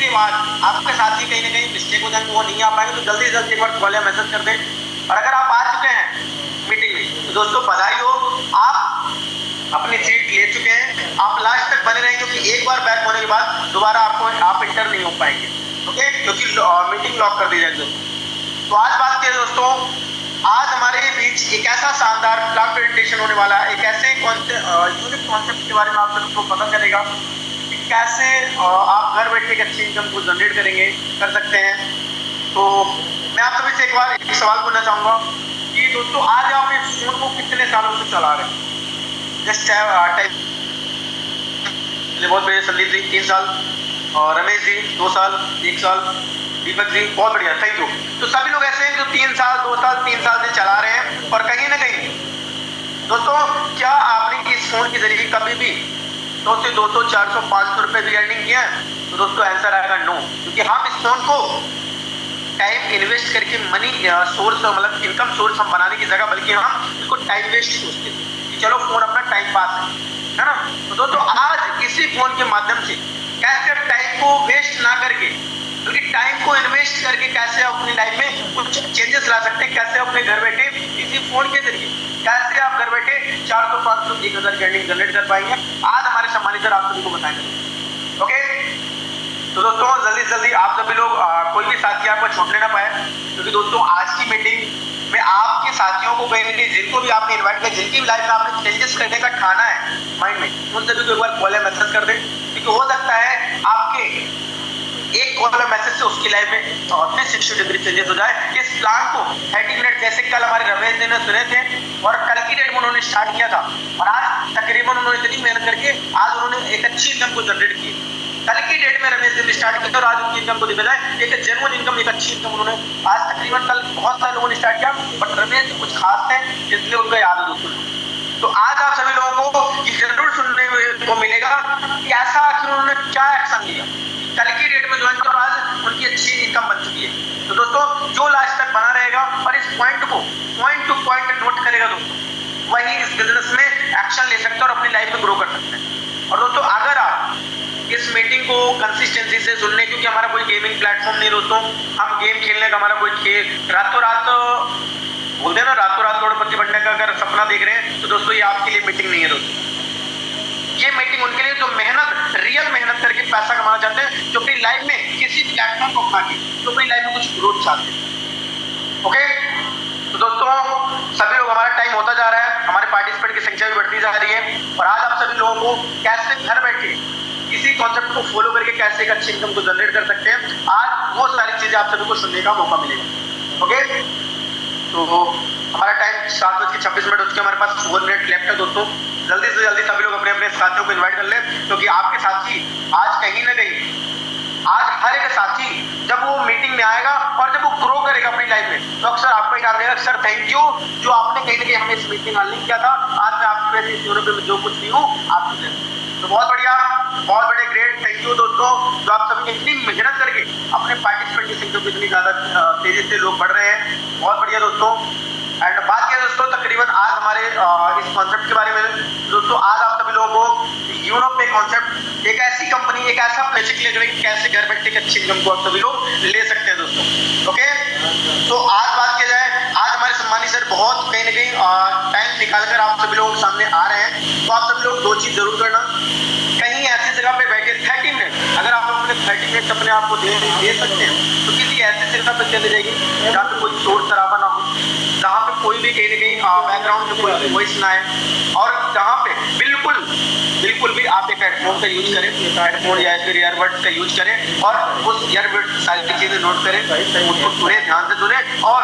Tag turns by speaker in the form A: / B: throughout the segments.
A: के बाद आपके साथी कहीं ना कहीं मिस्टेक हो जाएंगे, वो नहीं आ पाएंगे, तो जल्दी से जल्दी एक बार कॉल या मैसेज कर दें। और अगर आप आ चुके हैं मीटिंग में तो दोस्तों बधाई हो, आप अपनी सीट ले चुके हैं। आप लास्ट तक बने रहें, क्योंकि एक बार बैक होने के बाद दोबारा आप इंटर नहीं हो पाएंगे, ओके, क्योंकि मीटिंग लॉक कर दी जाएगी। तो आज बात करें दोस्तों, आज हमारे बीच एक ऐसा शानदार क्लास प्रेजेंटेशन होने वाला है, एक ऐसे यूनिक कॉन्सेप्ट के बारे में आप सबको पता चलेगा कि कैसे आप घर बैठे एक अच्छी इनकम को जनरेट कर सकते हैं। तो मैं आप सभी से एक बार एक सवाल पूछना चाहूँगा कि दोस्तों आज आप इस फोन को कितने सालों से चला रहे हैं? Just type. बहुत बढ़िया। संदीप जी 3 साल, और रमेश जी 2 साल, 1 साल, दीपक जी बहुत बढ़िया, थैंक यू। तो सभी लोग ऐसे हैं जो 3 साल, 2 साल, 3 साल से चला रहे हैं। और कहीं ना कहीं दोस्तों, क्या आपने इस फोन के जरिए कभी भी 100 से 200, 400, 500 रुपए भी अर्निंग किया है? तो दोस्तों आंसर आएगा नो, क्योंकि हम इस फोन को टाइम इन्वेस्ट करके मनी सोर्स, मतलब इनकम सोर्स हम बनाने की जगह, बल्कि हम इसको टाइम वेस्ट सोचते थे कि चलो फोन अपना टाइम पास है ना। तो दोस्तों आज इसी फोन के माध्यम से कैसे टाइम को वेस्ट ना करके, क्योंकि टाइम को इन्वेस्ट करके कैसे अपनी लाइफ में कुछ चेंजेस ला सकते हैं, कैसे अपने घर बैठे इसी फोन के जरिए कैसे आप घर बैठे 400, 500, 1000 की अर्निंग जनरेट कर पाएंगे, आज हमारे सम्मानित सर आप सभी को बताएंगे। ओके, तो दोस्तों जल्दी से जल्दी आप सभी लोग कोई भी साथी आपको छोड़ने ना पाए, क्योंकि दोस्तों आज की मीटिंग में आपके साथियों को कहेंगे, जिनको भी आपने इन्वाइट किया, जिनकी भी लाइफ में आपने चेंजेस करने का ठाना है माइंड में, उन सभी को एक बार कॉल या मैसेज कर दें, क्योंकि हो सकता है आपके एक कॉल मैसेज से उसकी लाइफ में 360 डिग्री चेंजेस हो जाए। इस प्लान को 30 मिनट, जैसे कल हमारे रमेश जी ने सुने थे और कल की डेट में उन्होंने स्टार्ट किया था, और आज तकरीबन उन्होंने इतनी मेहनत करके आज उन्होंने एक अच्छी इनकम को जनरेट की। कल की डेट में रमेश जी ने स्टार्ट किया और आज उनकी इनकम को देखा जाए एक जेन्युइन इनकम, एक अच्छी इनकम उन्होंने आज तकरीबन, कल बहुत सारे लोगों ने स्टार्ट किया, बट रमेश जी कुछ खास थे इसलिए उनका याद है दोस्तों। तो आज आप सभी लोगों को ये जरूर सुनने को मिलेगा कि ऐसा आखिर उन्होंने क्या एक्शन लिया, कल की डेट में ज्वाइन कर आज उनकी अच्छी इनकम बन चुकी है। तो दोस्तों जो लास्ट तक बना रहेगा और इस पॉइंट को पॉइंट टू पॉइंट नोट करेगा दोस्तों, वही इस बिजनेस में एक्शन ले सकता है और अपनी लाइफ में ग्रो कर सकते हैं। और दोस्तों अगर आप इस मीटिंग को कंसिस्टेंसी से सुनने, क्योंकि हमारा कोई गेमिंग प्लेटफॉर्म नहीं दोस्तों, हम गेम खेलने का हमारा कोई खेल रातों रात बोलते हैं ना, रातों रात करोड़पति बनने का अगर सपना देख रहे हैं तो दोस्तों ये आपके लिए मीटिंग नहीं है दोस्तों। ये मीटिंग उनके लिए जो मेहनत, रियल मेहनत करके पैसा कमाना चाहते हैं, जो अपनी लाइफ में किसी प्लेटफॉर्म को अपना के जो अपनी लाइफ में कुछ ग्रोथ चाहते हैं। ओके, तो दोस्तों सभी लोग, हमारा टाइम होता जा रहा है, हमारे पार्टिसिपेंट की संख्या भी बढ़ती जा रही है, और आज आप सभी लोगों को कैसे घर बैठे इसी कॉन्सेप्ट को फॉलो करके कैसे एक अच्छी इनकम को जनरेट कर सकते हैं, आज वो सारी चीजें आप सभी को सुनने का मौका मिलेगा। ओके, तो हमारा टाइम 7:26 हो चुके, हमारे पास 4 मिनट लेफ्ट है दोस्तों। जल्दी से जल्दी सभी लोग अपने अपने साथियों को इनवाइट कर लें, क्योंकि आपके साथी आज कहीं ना कहीं, आज हर एक साथी जब वो मीटिंग में आएगा और जब वो ग्रो करेगा अपनी लाइफ में, तो अक्सर आपको ही डाल देगा सर थैंक यू, जो आपने कहीं ना कहीं हमें इस मीटिंग का लिंक किया था, आज मैं आपकी वजह से इस यूरोप में जो कुछ भी हूँ आपकी वजह से। तो बहुत बढ़िया, बहुत बड़े ग्रेट, थैंक यू दोस्तों, जो आप सभी इतनी मेहनत करके अपने पार्टिसिपेंट की संख्या को इतनी ज्यादा तेजी से लोग बढ़ रहे हैं, बहुत बढ़िया दोस्तों। एंड बात किया दोस्तों तकरीबन आज हमारे इस कॉन्सेप्ट के बारे में दोस्तों, आज आप सभी लोगों को यूनो पे कॉन्सेप्ट, एक ऐसी कंपनी, एक ऐसा प्रोजेक्ट लेकर कैसे घर बैठे अच्छी इनकम को आप सभी लोग ले सकते हैं दोस्तों। ओके, तो आज बात किया जाए, आज हमारे सम्मानित सर बहुत कहीं ना कहीं टाइम निकालकर आप सभी लोगों के सामने आ रहे हैं, तो आप सभी लोग 2 चीज जरूर करना, कहीं ऐसी जगह पे बैठे 30 मिनट, अगर आप अपने 30 मिनट अपने आप को दे सकते हैं, तो किसी ऐसी जगह पे चले जाइए जहाँ पे कोई शोर शराबा ना हो, जहाँ पे कोई भी कहीं ना कहीं बैकग्राउंड में कोई वॉइस ना आए, और जहाँ पे बिल्कुल भी आप एक हेडफोन का यूज करें, हेडफोन या फिर ईयरबड्स का यूज करें, और उस ईयरबड सारी चीजें नोट करें, उसको सुने, ध्यान से सुने, और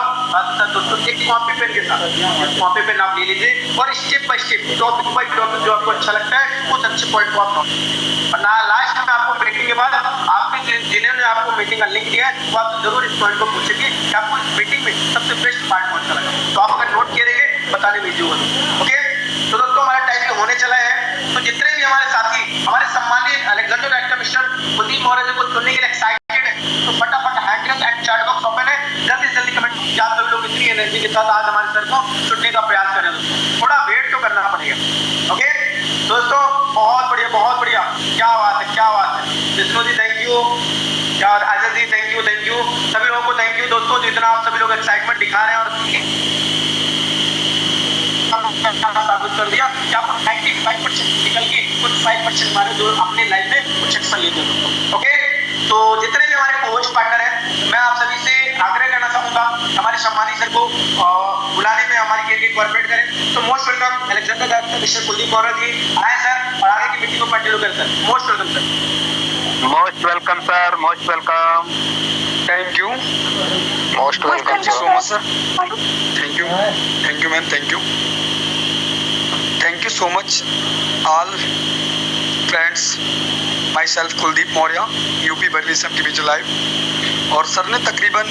A: दोस्तों एक कॉपी पेन के साथ कॉपी पेन आप ले लीजिए और step by step, topic by topic जो आपको अच्छा लगता है उस अच्छे पॉइंट को आप नोट, और ना लास्ट में आपको मीटिंग के बाद आपके जिन्होंने आपको मीटिंग का लिंक दिया है वो आप जरूर इस पॉइंट को पूछेंगे कि आपको इस मीटिंग में सबसे बेस्ट पार्ट कौन सा लगा, तो आप अगर नोट किए रहेंगे बताने में इजी होगा। ओके, तो दोस्तों हमारा टाइम तो होने चला है, तो जितने भी हमारे साथी, हमारे सम्मानित Alexander actor mister Kuldeep Maurya ji को सुनने के लिए एक्साइटेड है, तो फटाफट hand raise and chat box open है, जल्दी से जल्दी कमेंट, क्या आप लोग इतनी एनर्जी के साथ आज हमारे सर को सुनने का प्रयास करें दोस्तों, थोड़ा वेट तो करना पड़ेगा। ओके दोस्तों, बहुत बढ़िया, क्या बात है, विष्णु जी थैंक यू, क्या आजाद जी, थैंक यू सभी लोगों को, थैंक यू दोस्तों, जितना आप सभी लोग एक्साइटमेंट दिखा रहे हैं और साबित कर दिया कि आप 95% निकल के कुछ 5% हमारे जो अपने लाइफ में कुछ एक्शन लेते हैं। ओके, तो जितने भी हमारे कोच पार्टनर हैं, मैं आप सभी से आग्रह करना चाहूंगा हमारे सम्मानित सर को बुलाने में हमारी के लिए कोऑपरेट करें। तो most welcome Alexander director mister Kuldeep Maurya ji, आए सर और आगे की मीटिंग को कंटिन्यू करें sir. Most welcome sir.
B: Most welcome sir, most welcome.
C: Thank you,
B: most welcome
C: so much sir. Thank you ma'am, thank you so much all friends. Myself Kuldeep Maurya, UP Bareilly से आपके बीच live. और sir ने तकरीबन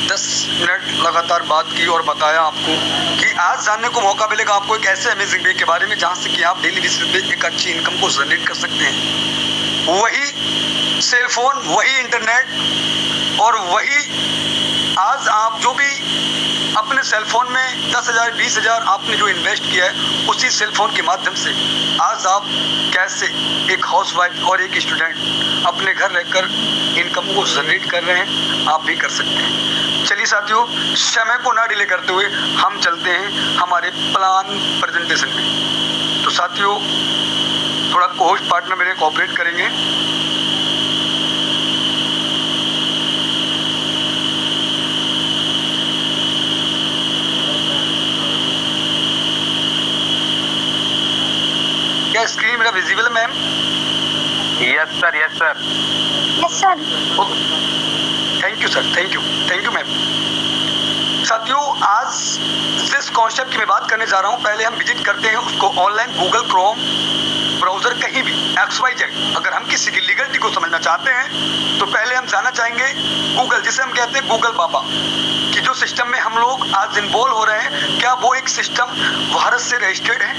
C: 10 minute लगातार बात की और बताया आपको कि आज जानने को मौका मिलेगा आपको एक ऐसे अमेजिंग वे के बारे में जहाँ से कि आप डेली बेसिस पे एक अच्छी इनकम को जनरेट कर सकते हैं। वही सेलफोन, वही इंटरनेट और वही आज आप जो भी अपने सेलफोन में 10,000 20,000 आपने जो इन्वेस्ट किया है, उसी सेलफोन के माध्यम से आज आप कैसे एक हाउसवाइफ और एक स्टूडेंट अपने घर रहकर इनकम को जनरेट कर रहे हैं, आप भी कर सकते हैं। चलिए साथियों, समय को ना डिले करते हुए हम चलते हैं हमारे प्लान प्रेजेंटेशन में। तो साथियों, थोड़ा कोच पार्टनर मेरे कोऑपरेट करेंगे। क्या स्क्रीन मेरा विजिबल है ma'am?
B: Yes sir, yes sir,
D: yes sir.
C: Thank you sir, thank you ma'am. साथियों, आज जिस कॉन्सेप्ट की मैं बात करने जा रहा हूँ, पहले हम विजिट करते हैं उसको ऑनलाइन गूगल क्रोम ब्राउजर, कहीं भी XYZ। अगर हम किसी की लीगलिटी को समझना चाहते हैं तो पहले हम जाना चाहेंगे गूगल, जिसे हम कहते हैं गूगल बाबा, कि जो सिस्टम में हम लोग आज इन्वॉल्व हो रहे हैं, क्या वो एक सिस्टम भारत से रजिस्टर्ड है,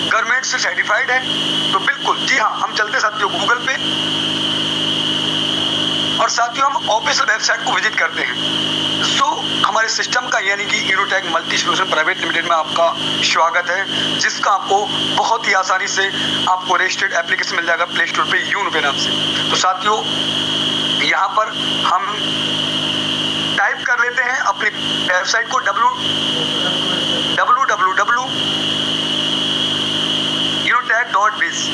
C: गवर्नमेंट से सर्टिफाइड है? तो बिल्कुल जी हाँ, हम चलते साथियों गूगल पे और साथियों हम ऑफिशियल वेबसाइट को विजिट करते हैं। सो हमारे सिस्टम का यानी कि Eurotech multi solution private limited में आपका स्वागत है, जिसका आपको बहुत ही आसानी से आपको रजिस्टर्ड एप्लीकेशन मिल जाएगा प्ले स्टोर पे यूनो नाम से। तो साथियों, यहाँ पर हम टाइप कर लेते हैं अपनी वेबसाइट को www.unotech.biz।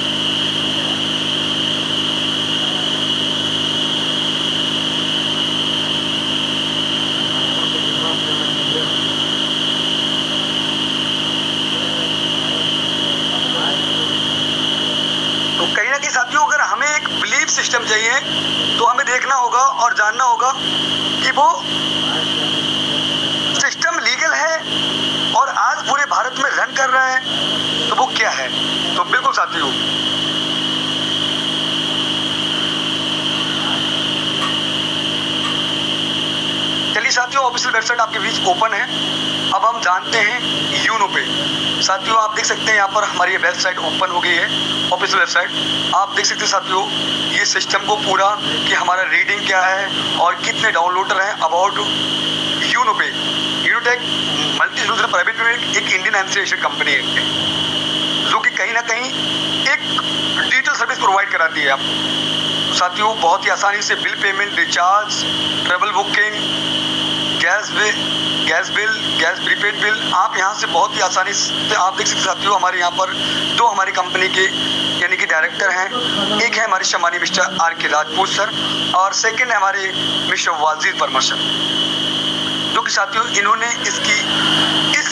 C: तो कहीं ना कहीं साथियों, अगर हमें एक बिलीफ सिस्टम चाहिए तो हमें देखना होगा और जानना होगा कि वो सिस्टम लीगल है और आज पूरे भारत में रन कर रहा है, तो वो क्या है। तो बिल्कुल साथियों, चलिए साथियों, ऑफिशियल वेबसाइट आपके बीच ओपन है। अब हम जानते हैं यूनो पे। साथियों, आप देख सकते हैं यहाँ पर हमारी ये वेबसाइट ओपन हो गई है, ऑफिशियल वेबसाइट। आप देख सकते हैं साथियों ये सिस्टम को पूरा कि हमारा रीडिंग क्या है और कितने डाउनलोडर हैं अबाउट यूनो पे। यूनोटेक मल्टी सॉल्यूशन प्राइवेट लिमिटेड एक इंडियन एनसीएशन कंपनी है जो कि कहीं ना कहीं एक डिजिटल सर्विस प्रोवाइड कराती है आपको। साथियों, बहुत ही आसानी से bill payment, recharge, travel booking, gas bill, gas prepaid bill, आप यहाँ से बहुत ही आसानी से आप देख सकते साथियों। हमारे यहाँ पर दो हमारी कंपनी के यानी कि डायरेक्टर हैं, एक है हमारे सम्मानीय मिस्टर RK राजपूत सर और सेकंड है हमारे मिस्टर वाजिद परमार सर, जो कि साथियों इन्होंने इसकी इस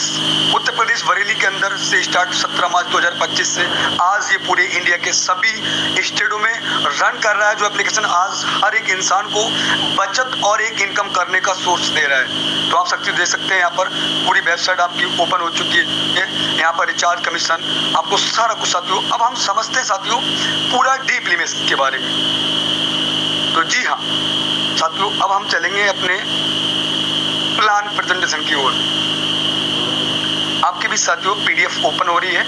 C: उत्तर प्रदेश बरेली के अंदर से स्टार्ट 17 मार्च 2025 से आज ये पूरे इंडिया के सभी स्टेटों में रन कर रहा है। जो एप्लीकेशन आज हर एक इंसान को बचत और एक इनकम करने का सोर्स दे रहा है। तो आप साथियों देख सकते हैं यहाँ पर पूरी वेबसाइट आपकी ओपन हो चुकी है। यहाँ पर रिचार्ज, कमीशन, आपको सारा कुछ साथियों। अब हम समझते हैं साथियों पूरा डीपली में इसके बारे में। तो जी हाँ साथियों, अब हम चलेंगे अपने प्लान प्रेजेंटेशन की ओर। आपके भी साथियों PDF ओपन हो रही है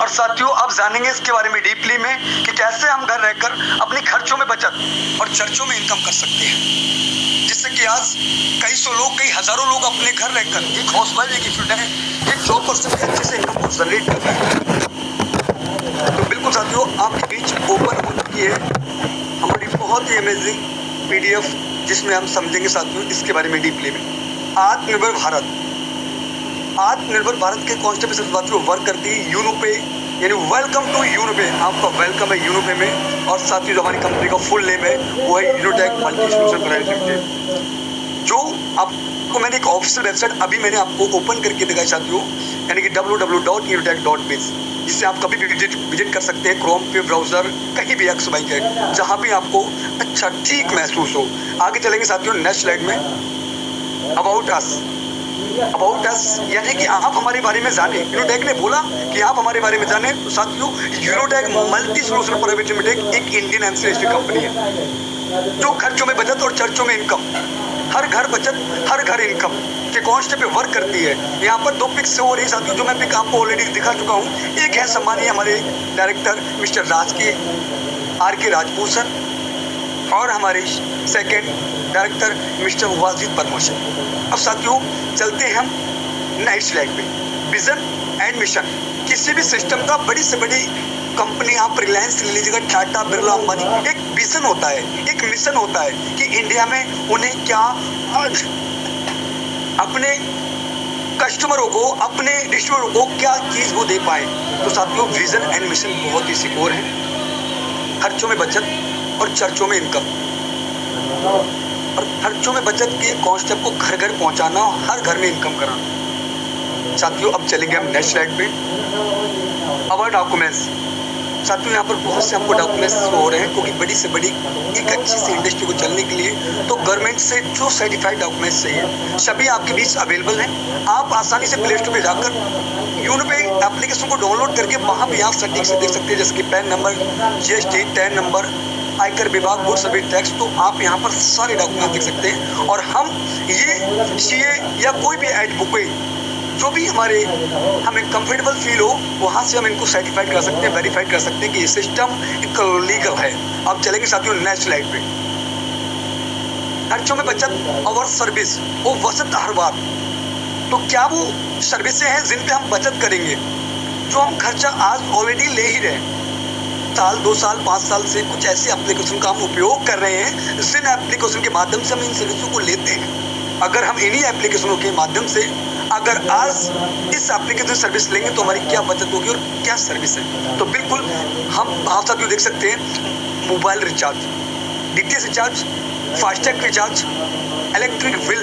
C: और साथियों अब जानेंगे इसके बारे में डीपली में कि कैसे हम घर रहकर अपने खर्चों में बचत और चर्चों में इनकम कर सकते हैं, जिससे कि आज कई सौ लोग, कई हजारों लोग अपने घर रहकर एक हाउसवाइफ, एक स्टूडेंट, एक जॉब पर्सन के अच्छे से इनकम को जनरेट कर रहे हैं। तो बिल्कुल साथियों आपके बीच ओपन हो चुकी है हमारी बहुत बहुत ही अमेजिंग PDF जिसमें हम समझेंगे साथियों इसके बारे में डीपली में। आत्मनिर्भर भारत के कॉन्सेप्ट से साथियों वर्क करती है यूनो पे, यानी वेलकम टू यूनो पे। आपका वेलकम है यूनो पे में। और साथियों जो हमारी कंपनी का फुल नेम है वो है यूनोटेक मल्टी सोल्यूशन प्राइवेट लिमिटेड। जो आपको मैंने एक ऑफिशियल वेबसाइट अभी मैंने आपको ओपन करके दिखाई साथियों, यानी कि www.unotech.biz, जिससे आप कभी भी विजिट कर सकते हैं क्रोम पे ब्राउजर, कहीं भी XYZ, जहाँ भी आपको अच्छा ठीक महसूस हो। आगे चलेंगे साथियों नेक्स्ट स्लाइड में। अबाउट अस यानी कि आप हमारे बारे में जाने। यूनोटेक ने बोला कि आप हमारे बारे में जाने। तो साथियों यूनोटेक मल्टी सोल्यूशन प्राइवेट लिमिटेड एक इंडियन एमसीएसटी कंपनी है जो खर्चों में बचत और चर्चों में इनकम, हर घर बचत हर घर इनकम के कॉन्सेप्ट पे वर्क करती है। यहाँ पर 2 पिक्स हो रही साथियों जो मैं पिक आपको ऑलरेडी दिखा चुका हूँ। एक है सम्मानीय हमारे डायरेक्टर मिस्टर RK राजपूत और हमारे सेकंड डायरेक्टर मिस्टर वाजिद बदमाशी। अब साथियों चलते हैं हम नेक्स्ट स्लाइड पे। Vision and mission. किसी भी सिस्टम का बड़ी से बड़ी कंपनी, आप रिलायंस ले लीजिएगा, टाटा बिरला अंबानी, एक विजन होता है, एक मिशन होता है कि इंडिया में उन्हें क्या अपने कस्टमरों को, अपने डिस्ट्रीब्यूटरों को क्या चीज़ वो दे पाए। तो साथियों विजन एंड मिशन बहुत ही सिक्योर है। खर्चों में बचत और चर्चों में इनकम, और खर्चों में बचत के कॉन्सेप्ट को घर घर पहुंचाना, हर घर में इनकम कराना। साथियों अब चलेंगे हम नेक्स्ट स्लाइड पे। अवर डॉक्यूमेंट्स। साथियों यहाँ पर बहुत से हमको डॉक्यूमेंट्स हो रहे हैं क्योंकि बड़ी से बड़ी एक अच्छी सी इंडस्ट्री को चलने के लिए तो गवर्नमेंट से जो सर्टिफाइड डॉक्यूमेंट्स चाहिए सभी आपके बीच अवेलेबल हैं। आप आसानी से प्ले स्टोर पर जाकर यूनो पे एप्लीकेशन को डाउनलोड करके वहाँ भी आप सटीक से देख सकते हैं, जैसे कि pan number, GST, tan number, आयकर विभाग, गुड्स सर्विस टैक्स। तो आप यहाँ पर सारे डॉक्यूमेंट देख सकते हैं। और हम ये CA या कोई भी एडवोकेट जो भी हमें कंफर्टेबल फील हो वहाँ से हम इनको सर्टिफाइड कर सकते हैं, वेरीफाइड कर सकते हैं कि ये सिस्टम एक लीगल है। अब चलेंगे साथियों नेक्स्ट स्लाइड पे। खर्चों में बचत और सर्विस वो वसत हर बार। तो क्या वो सर्विसें हैं जिन पे हम बचत करेंगे, जो हम खर्चा आज ऑलरेडी ले ही रहे हैं। साल 2 साल 5 साल से कुछ ऐसे एप्लीकेशन का हम उपयोग कर रहे हैं जिन एप्लीकेशन के माध्यम से हम इन सर्विसों को लेते हैं। अगर हम इन्हीं एप्लीकेशनों के माध्यम से अगर आज इस एप्लीकेशन सर्विस लेंगे तो हमारी क्या बचत होगी और क्या सर्विस है। तो बिल्कुल हम आप साथियों देख सकते हैं mobile recharge, DTH recharge, FASTag recharge, electric bill,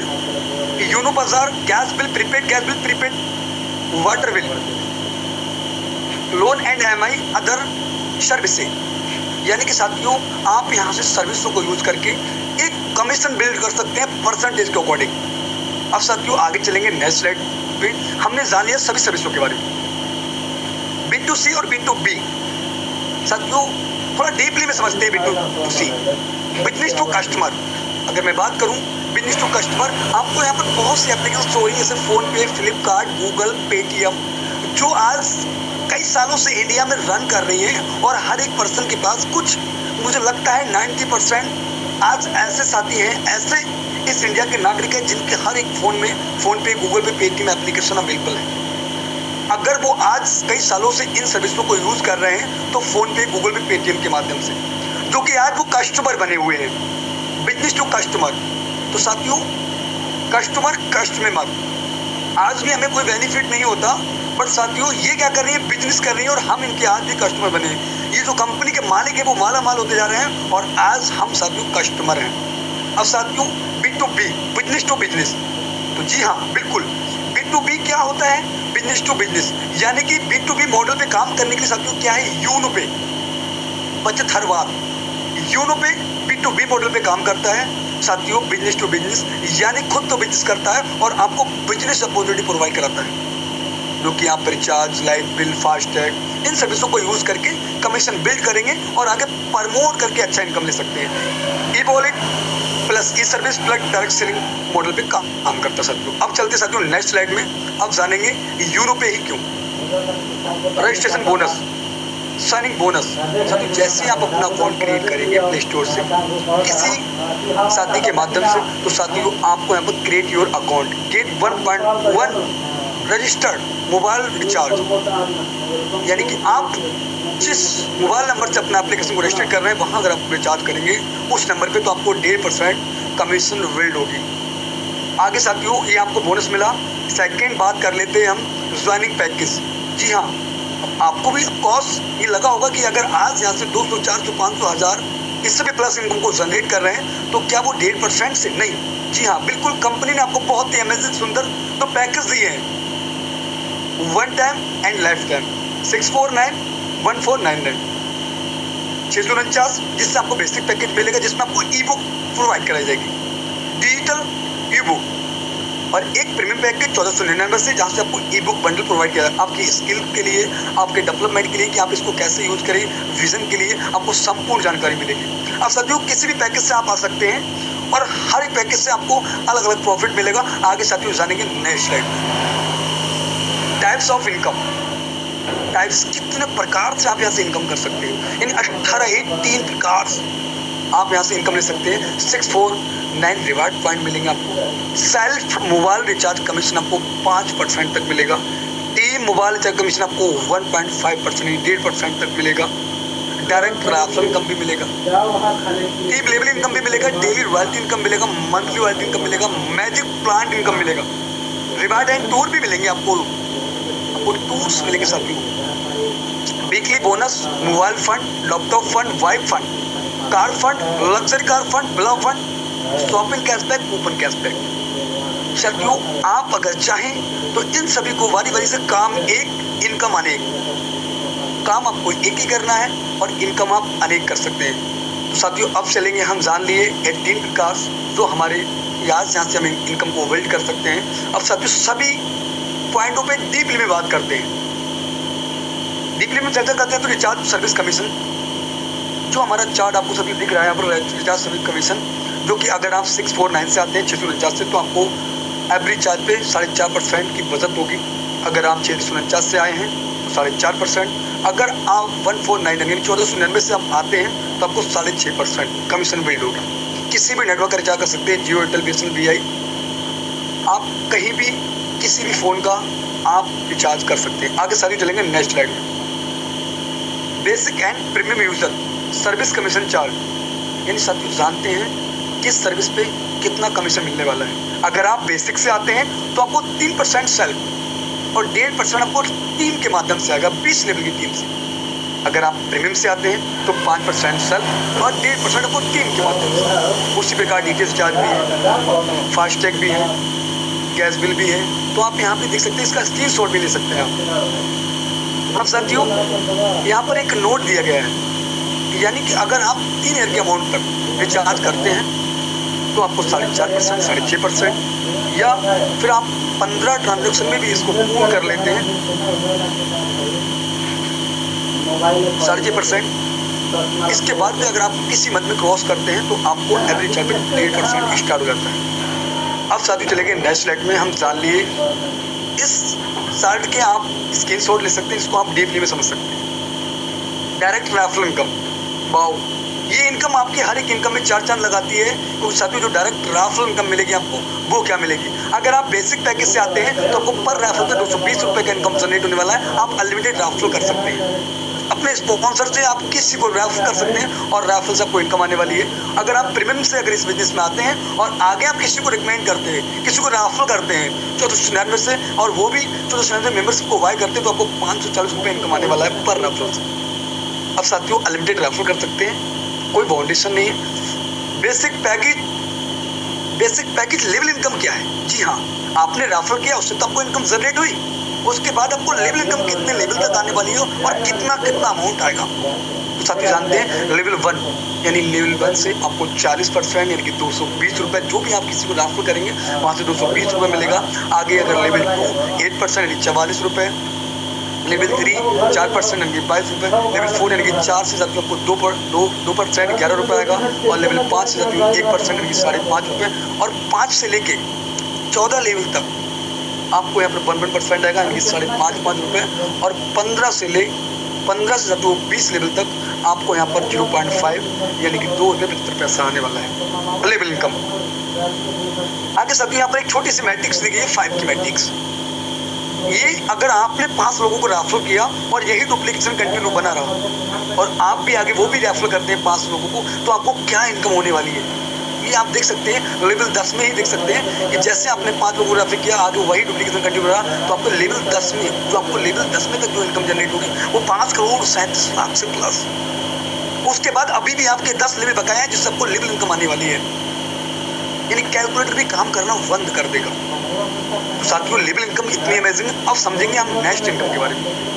C: uno बाजार, gas bill, prepaid water bill, loan and EMI, other services. यानी कि साथियों आप यहाँ से सर्विसों को यूज करके एक कमीशन बिल्ड कर सकते हैं परसेंटेज के अकॉर्डिंग। अब साथियों आगे चलेंगे नेक्स्ट स्लाइड पे। हमने जान लिया सभी सर्विसों के बारे में, B2C और B2B। साथियों थोड़ा डीपली में समझते हैं B2C, बिजनेस टू कस्टमर। अगर मैं बात करूं बिजनेस टू कस्टमर, आपको यहाँ पर बहुत सी एप्लीकेशन हो रही है जैसे फोनपे, फ्लिपकार्ट, गूगल, पेटीएम, जो आज कई सालों से इंडिया में रन कर रही है। और हर एक पर्सन के पास कुछ, मुझे लगता है 90% आज ऐसे साथी हैं, ऐसे इस इंडिया के नागरिक हैं जिनके हर एक फ़ोन में फोनपे, गूगल पे, पेटीएम एप्लीकेशन अवेलेबल है। अगर वो आज कई सालों से इन सर्विसों को यूज़ कर रहे हैं तो फोनपे, गूगल पे, पेटीएम के माध्यम से, जो कि आज वो कस्टमर बने हुए हैं, बिजनेस टू कस्टमर। तो साथियों कस्टमर कस्ट में मत, आज भी हमें कोई बेनिफिट नहीं होता, बट साथियों ये क्या कर रही है, बिजनेस कर रही है और हम इनके आज भी कस्टमर बने हैं। ये जो कंपनी के मालिक है वो माला माल होते जा रहे हैं और आज हम साथियों कस्टमर हैं। अब साथियों B2B, बिजनेस टू बिजनेस। तो जी हाँ बिल्कुल, B2B क्या होता है, बिजनेस टू बिजनेस। यानी कि B2B मॉडल पे काम करने के लिए साथियों क्या है, यूनो पे बचत हर बार, यूनो पे B2B मॉडल पे काम करता है साथियों। बिजनेस टू बिजनेस यानी खुद तो बिजनेस करता है और आपको बिजनेस अपॉर्चुनिटी प्रोवाइड कराता है, जो कि आप रिचार्ज, लाइट बिल, फास्टैग, इन सर्विसों को यूज करके कमीशन बिल्ड करेंगे और आगे प्रमोट करके अच्छा इनकम ले सकते हैं। E wallet plus e service plus direct selling model पे काम करता है साथियों। अब चलते साथियों नेक्स्ट स्लाइड में। अब जानेंगे यूनो पे ही क्यों। Registration bonus, signing bonus. साथियों जैसे आप अपना अकाउंट क्रिएट करेंगे प्ले स्टोर से किसी साथी के माध्यम से, तो साथियों आपको यहाँ पर create your account, get 1.1 registered mobile recharge. यानी कि आप जिस मोबाइल नंबर से अपना एप्लीकेशन को रजिस्टर कर रहे हैं वहाँ अगर आप रिचार्ज करेंगे उस नंबर पे तो आपको 1.5% कमीशन वेल्ड होगी। आगे साथियों ये आपको बोनस मिला। सेकंड बात कर लेते हैं हम ज्वाइनिंग पैकेज। जी हाँ, आपको भी कॉस्ट ये लगा होगा कि अगर आज यहाँ से 200, 400, 500, 1000 इससे भी प्लस इनकम को जनरेट कर रहे हैं तो क्या वो 1.5% से? नहीं। जी हाँ, बिल्कुल कंपनी ने आपको बहुत ही अमेजिंग सुंदर तो पैकेज दिए हैं। 1 टाइम एंड लाइफ टाइम 649-1499 649, जिससे आपको बेसिक पैकेज मिलेगा जिसमें आपको ई बुक प्रोवाइड कराई जाएगी, डिजिटल ई बुक, और एक प्रीमियम पैकेज 1499 से जहाँ से आपको ई बुक बंडल प्रोवाइड किया आपकी स्किल के लिए, आपके डेवलपमेंट के लिए कि आप इसको कैसे यूज करें, विजन के लिए आपको संपूर्ण जानकारी मिलेगी। अब साथियों किसी भी पैकेज से आप आ सकते हैं और हर एक पैकेज से आपको अलग अलग प्रॉफिट मिलेगा। आगे साथियों जानेंगे नेक्स्ट स्लाइड में। टाइप्स ऑफ इनकम, टाइप्स कितने प्रकार से आप यहाँ से इनकम कर सकते हैं। इन 18 प्रकार आप यहाँ से इनकम ले सकते हैं। 649 रिवार्ड पॉइंट मिलेंगे आपको। सेल्फ मोबाइल रिचार्ज कमीशन आपको 5% तक मिलेगा। टीम मोबाइल रिचार्ज कमीशन आपको 1.5% 1.5% तक मिलेगा। डायरेक्ट रेफरल इनकम भी मिलेगा, टीम लेवल इनकम भी मिलेगा, डेली रॉयल्टी इनकम मिलेगा, मंथली रॉयल्टी इनकम मिलेगा, मैजिक प्लांट इनकम मिलेगा, रिवार्ड एंड टूर भी मिलेंगे आपको टूर्स मिलेंगे साथियों। Weekly bonus, mobile fund, laptop fund, wife fund, car fund, luxury car fund, block fund, shopping cashback, coupon cashback. साथियों आप अगर चाहें तो इन सभी को वारी वारी से काम एक, इनकम अनेक, काम आपको एक ही करना है और इनकम आप अनेक कर सकते हैं। तो साथियों अब चलेंगे हम जान लिए 18 प्रकार जो हमारे यहाँ से हम इनकम को बिल्ड कर सकते हैं। अब साथियों सभी पॉइंटों पे डीपली में बात करते हैं। डीपली में चर्चा करते हैं तो रिचार्ज सर्विस कमीशन, जो हमारा चार्ट आपको सभी दिख रहा है यहाँ पर, रिचार्ज सर्विस कमीशन जो कि अगर आप 649 से आते हैं 649 से तो आपको एवरेज चार्ज पे 4.5% की बचत होगी। अगर आप 649 से आए हैं तो 4.5%, अगर आप 1499 यानी 1499 से आप आते हैं तो आपको 6.5% कमीशन बिल्ड होगी। किसी भी नेटवर्क का रिचार्ज कर सकते हैं, जियो, एयरटेल, बीएसएनएल, वीआई, आप कहीं भी किसी भी फ़ोन का आप रिचार्ज कर सकते हैं। आगे सारी चलेंगे नेक्स्ट स्लाइड में। Basic and premium user service commission charge, यानी साथियों जानते हैं किस सर्विस पे कितना कमीशन मिलने वाला है। अगर आप बेसिक से आते हैं तो आपको 3% सेल्फ और 1.5% आपको टीम के माध्यम से आएगा, 20 लेवल की टीम से। अगर आप प्रीमियम से आते हैं तो 5% सेल्फ और 1.5% आपको टीम के माध्यम से। उसी प्रकार डीटीएच चार्ज भी है, फास्टैग भी है, गैस बिल भी है। तो आप यहाँ पे देख सकते हैं, इसका स्क्रीनशॉट भी ले सकते हैं आप। अब साथियों यहाँ पर एक नोट दिया गया है, यानी कि अगर आप 3 ईयर के अमाउंट तक रिचार्ज करते हैं तो आपको 4.5%, 6.5%, या फिर आप 15 ट्रांजेक्शन में भी इसको पूर्ण कर लेते हैं 6.5%। इसके बाद भी अगर आप किसी मंथ में क्रॉस करते हैं तो आपको एवरेज चार्ज 1.5% स्टार्ट हो जाता है। अब साथियों चलेंगे नेक्स्ट स्लाइड में। हम जान लिए इस चार्ट के आप स्क्रीनशॉट ले सकते हैं, इसको आप डीपली में समझ सकते हैं। डायरेक्ट रेफरल इनकम, वाओ, ये इनकम आपकी हर एक इनकम में 4 चांद लगाती है। तो साथियों जो डायरेक्ट रेफरल इनकम मिलेगी आपको वो क्या मिलेगी। अगर आप बेसिक पैकेज से आते हैं तो आपको पर रेफरल पे 220 रुपये का इनकम जनरेट होने वाला है। आप अनलिमिटेड रेफरल कर सकते हैं, अपने स्पॉन्सर से आप किसी को रेफर कर सकते हैं और रेफरल से आपको इनकम आने वाली है। अगर आप प्रीमियम से अगर इस बिजनेस में आते हैं और आगे आप किसी को रिकमेंड करते हैं, किसी को रेफर करते हैं 1499 से, और वो भी 1499 मेंबरशिप को बाय करते हैं, तो आपको 540 रुपये इनकम आने वाला है पर रेफरल से। अब साथियों अनलिमिटेड रेफर कर सकते हैं, कोई बाउंडेशन नहीं है। बेसिक पैकेज लेवल इनकम क्या है। जी हाँ, आपने रेफर किया उससे तो आपको इनकम जनरेट हुई, उसके बाद आपको लेवल इनकम कितने लेवल तक आने वाली हो और कितना अमाउंट आएगा। तो साथियों जानते हैं लेवल 1 यानी लेवल 1 से आपको 40% यानी कि 220 रुपये, जो भी आप किसी को रेफर करेंगे वहाँ से 220 रुपये मिलेगा। आगे अगर लेवल 2 8% यानी 44 रुपये, लेवल 3 4% यानी कि 22 रुपये, लेवल 4 यानी कि 4 से साथियों आपको 2% 11 रुपये आएगा, और लेवल 5 से साथियों 1% यानी कि 5.5 रुपये, और 5 से लेके 14 लेवल तक आपको यहाँ पर 1% आएगा यानी कि 5.5 रुपये, और 15 से साथियों 20 लेवल तक आपको यहाँ पर 0.5 यानी कि 2 रुपये 75 पैसा आने वाला है लेवल इनकम। आगे साथियों यहाँ पर एक छोटी सी मैट्रिक्स दी गई है, 5 की मैट्रिक्स। ये अगर आपने 5 लोगों को रेफर किया और यही डुप्लीकेशन कंटिन्यू बना रहा और आप भी आगे वो भी रेफर करते हैं 5 लोगों को, तो आपको क्या इनकम होने वाली है ये आप देख सकते हैं। लेवल 10 में ही देख सकते हैं कि जैसे आपने 5 लोगों को रेफर किया, आगे वही डुप्लीकेशन कंटिन्यू रहा, तो आपको लेवल 10 में, जो आपको लेवल 10 में तक जो इनकम जनरेट होगी वो 5 करोड़ 37 लाख से प्लस। उसके बाद अभी भी आपके 10 लेवल बकाया है जिससे आपको लेवल इनकम आने वाली है, यानी कैलकुलेटर भी काम करना बंद कर देगा। तो साथियों लेवल इनकम इतनी अमेजिंग है। अब समझेंगे हम नेक्स्ट इनकम के बारे में।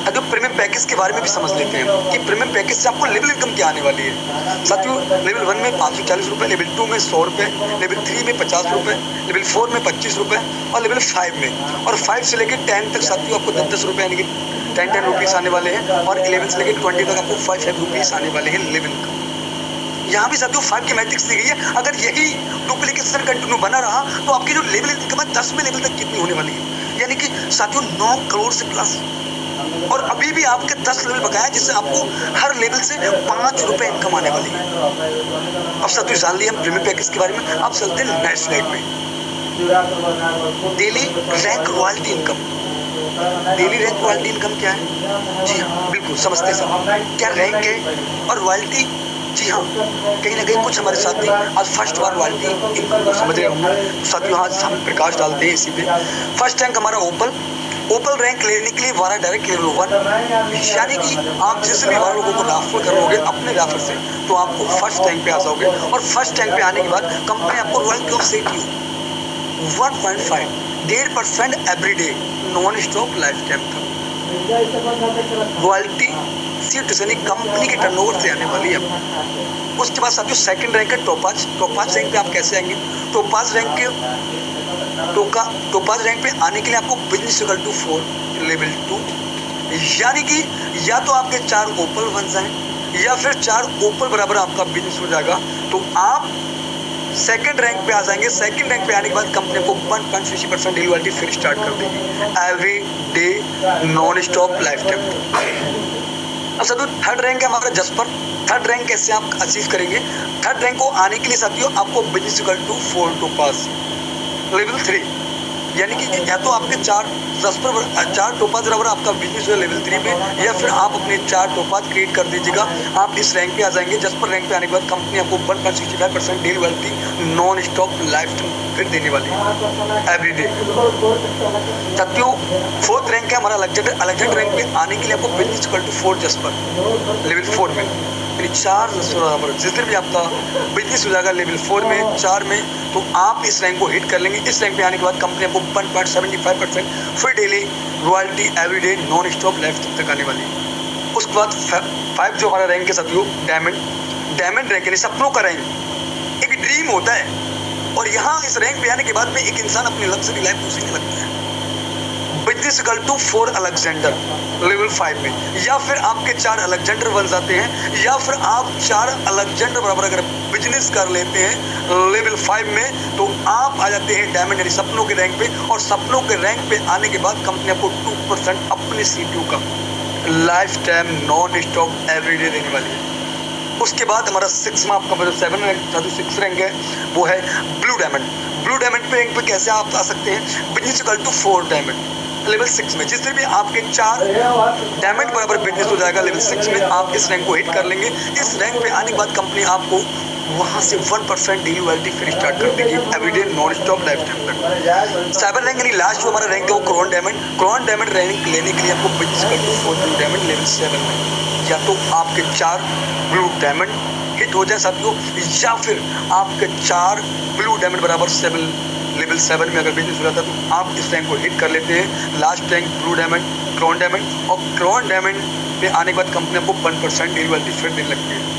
C: अगर प्रीमियम पैकेज के बारे में भी समझ लेते हैं कि प्रीमियम पैकेज से आपको लेवल इनकम क्या आने वाली है। साथियों लेवल 1 में 540 रुपये, लेवल 2 में 100 रुपये, लेवल 3 में 50 रुपये, लेवल 4 में 25 रुपये और लेवल 5 में, और 5 से लेकर 10 तक साथियों आपको 10-10 रुपये यानी कि 10-10 रुपीज़ आने वाले हैं, और 11 से लेकर 20 तक आपको 5-5 रुपीज़ आने वाले हैं लेवल इनकम। यहाँ भी साथियों 5 की मैट्रिक्स दी गई है। अगर यही डुप्लीकेशन कंटिन्यू बना रहा तो आपकी जो लेवल इनकम है 10वें लेवल तक कितनी होने वाली है, यानी कि साथियों 9 करोड़ से प्लस। और अभी भी आपके 10 लेवल बकाया है जिससे आपको हर लेवल से 5 रुपए इनकम आने वाली है। अब साथियों जान लिया हम प्रीमियम पैकेज के बारे में। अब चलते हैं नेक्स्ट स्लाइड में। Daily rank royalty income. Daily rank royalty income क्या है? जी हाँ बिल्कुल समझते हैं क्या रैंक है और रॉयल्टी। जी हाँ, कहीं ना कहीं कुछ हमारे साथी आज फर्स्ट बार रॉयल्टी इनकम को समझ रहे होंगे। साथियों आज हम प्रकाश डालते हैं इसी पे। फर्स्ट रैंक हमारा ओपल रैंक लेने के लिए हमारा डायरेक्ट लेवल 1, यानी कि आप जिस भी 12 लोगों को रेफर करोगे अपने रेफर से तो आपको फर्स्ट रैंक पे आ जाओगे, और फर्स्ट रैंक पे आने के बाद कंपनी आपको royalty of CTO 1.5 1.5% every day non stop life time तक रॉयल्टी सीट यानी कंपनी के टर्नओवर से आने वाली है। उसके बाद साथियों सेकंड रैंक है टॉपाज रैंक पे आप कैसे आएंगे? टॉपाज रैंक पे आने के लिए आपको बिजनेस इक्वल टू 4 लेवल 2, यानी कि या तो आपके 4 ओपल बन जाए या फिर 4 ओपल बराबर आपका बिजनेस हो जाएगा, तो आप सेकंड रैंक पे आ जाएंगे। सेकंड रैंक पे आने के बाद कंपनी को 1.50% डेली रॉयल्टी फिर स्टार्ट कर देगी every day non stop life time. अब साथियों थर्ड रैंक है हमारा जस्पर। थर्ड रैंक कैसे आप अचीव करेंगे? थर्ड रैंक को आने के लिए साथियों आपको business equal to 4 topaz level 3, यानी कि या तो आपके 4 टोपाज बराबर आपका बिजनेस हो लेवल 3 में, या फिर आप अपने 4 टोपाज क्रिएट कर दीजिएगा। आप इस रैंक पे आ जाएंगे। जस्पर रैंक पे आने के बाद कंपनी आपको 1.65% daily royalty non stop life time फिर देने वाली है एवरी डे। साथियों फोर्थ रैंक है हमारा अलेक्जेंडर रैंक पे आने के लिए आपको business equal to 4 jasper level 4 में, यानी 4 जस्पर बराबर जितने भी आपका बिजनेस हो जाएगा लेवल 4 में 4 में, तो आप इस रैंक को हिट कर लेंगे। इस रैंक पे आने के बाद कंपनी आपको 1.75% फिर daily royalty every day non stop life तक आने वाली है। उसके बाद 5 जो हमारा रैंक है साथियों डायमंड रैंक, यानी सपनों का रैंक। एक ड्रीम होता है और यहाँ इस रैंक पे आने के बाद में एक इंसान अपनी लग्जरी लाइफ जीने लगता है। Business equal to 4 Alexander level 5 में, या फिर आपके 4 अलेक्जेंडर बन जाते हैं, या फिर आप 4 अलेक्जेंडर बराबर अगर बिजनेस कर लेते हैं लेवल 5 में, तो आप आ जाते हैं डायमंड यानी सपनों के रैंक पे। और सपनों के रैंक पे आने के बाद कंपनी आपको 2% अपने CTO का life time non stop everyday देने वाली है। उसके बाद हमारा 6 में आपका जो 7 रैंक 6 रैंक है वो है ब्लू डायमंड पे रैंक पे कैसे आप आ सकते हैं? Business equal to 4 diamond level 6 में, जिससे भी आपके 4 डायमंड बराबर बिजनेस हो जाएगा लेवल 6 में, आप इस रैंक को हिट कर लेंगे। इस रैंक पे आने के बाद कंपनी आपको वहाँ से 1% डेली रॉयल्टी फिर स्टार्ट कर देगी everyday non stop life time तक। 7 रैंक यानी लास्ट जो हमारा रैंक है वो क्राउन डायमंड रैंक लेने के लिए आपको business equal to 4 blue diamond level 7 में, या तो आपके 4 ब्लू डायमंड हिट हो जाए साथियों, या फिर आपके 4 ब्लू डायमंड बराबर 7 लेवल 7 में अगर बिजनेस हो जाता है तो आप इस रैंक को हिट कर लेते हैं। Last rank blue diamond crown diamond, और क्राउन डायमंड पे आने के बाद कंपनी आपको 1% डेली रॉयल्टी फिर देने लगती है।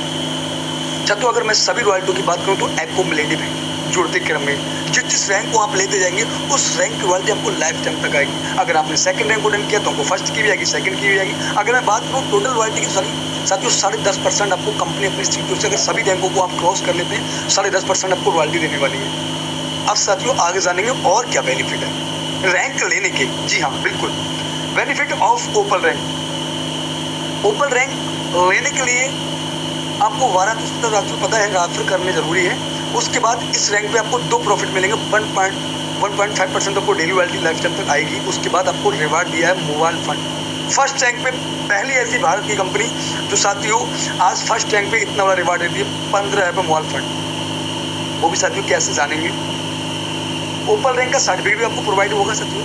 C: तो अगर मैं सभी रॉयल्टी की बात करूँ तो एक्युमुलेटिव है, जुड़ते क्रम में जिस रैंक को आप लेते जाएंगे उस रैंक की रॉयल्टी आपको लाइफ टाइम तक आएगी। अगर आपने सेकंड रैंक को डन किया तो आपको फर्स्ट की भी आएगी, सेकंड की भी आएगी। अगर मैं बात करूँ टोटल रॉयल्टी की साथियों 10.5% आपको कंपनी अपनी CTO से, अगर सभी रैंकों को आप क्रॉस कर लेते हैं 10.5% आपको रॉयल्टी देने वाली है। अब साथियों आगे जानेंगे और क्या बेनिफिट है रैंक लेने के। जी हाँ बिल्कुल, बेनिफिट ऑफ ओपल रैंक लेने के लिए आपको 12 पता है रेफर करने जरूरी है। उसके बाद इस रैंक पे आपको 2 प्रॉफिट मिलेंगे, 1.5% आपको डेली वैलिडिटी लाइफ टाइम तक आएगी। उसके बाद आपको रिवार्ड दिया है मोबाइल फंड। फर्स्ट रैंक पे पहली ऐसी भारत की कंपनी जो साथियों आज फर्स्ट रैंक पे इतना बड़ा रिवार्ड देती है 15,000 रुपये मोबाइल फंड। वो भी साथियों कैसे जानेंगे? ओपन रैंक का सर्टिफिकेट भी आपको प्रोवाइड होगा साथियों।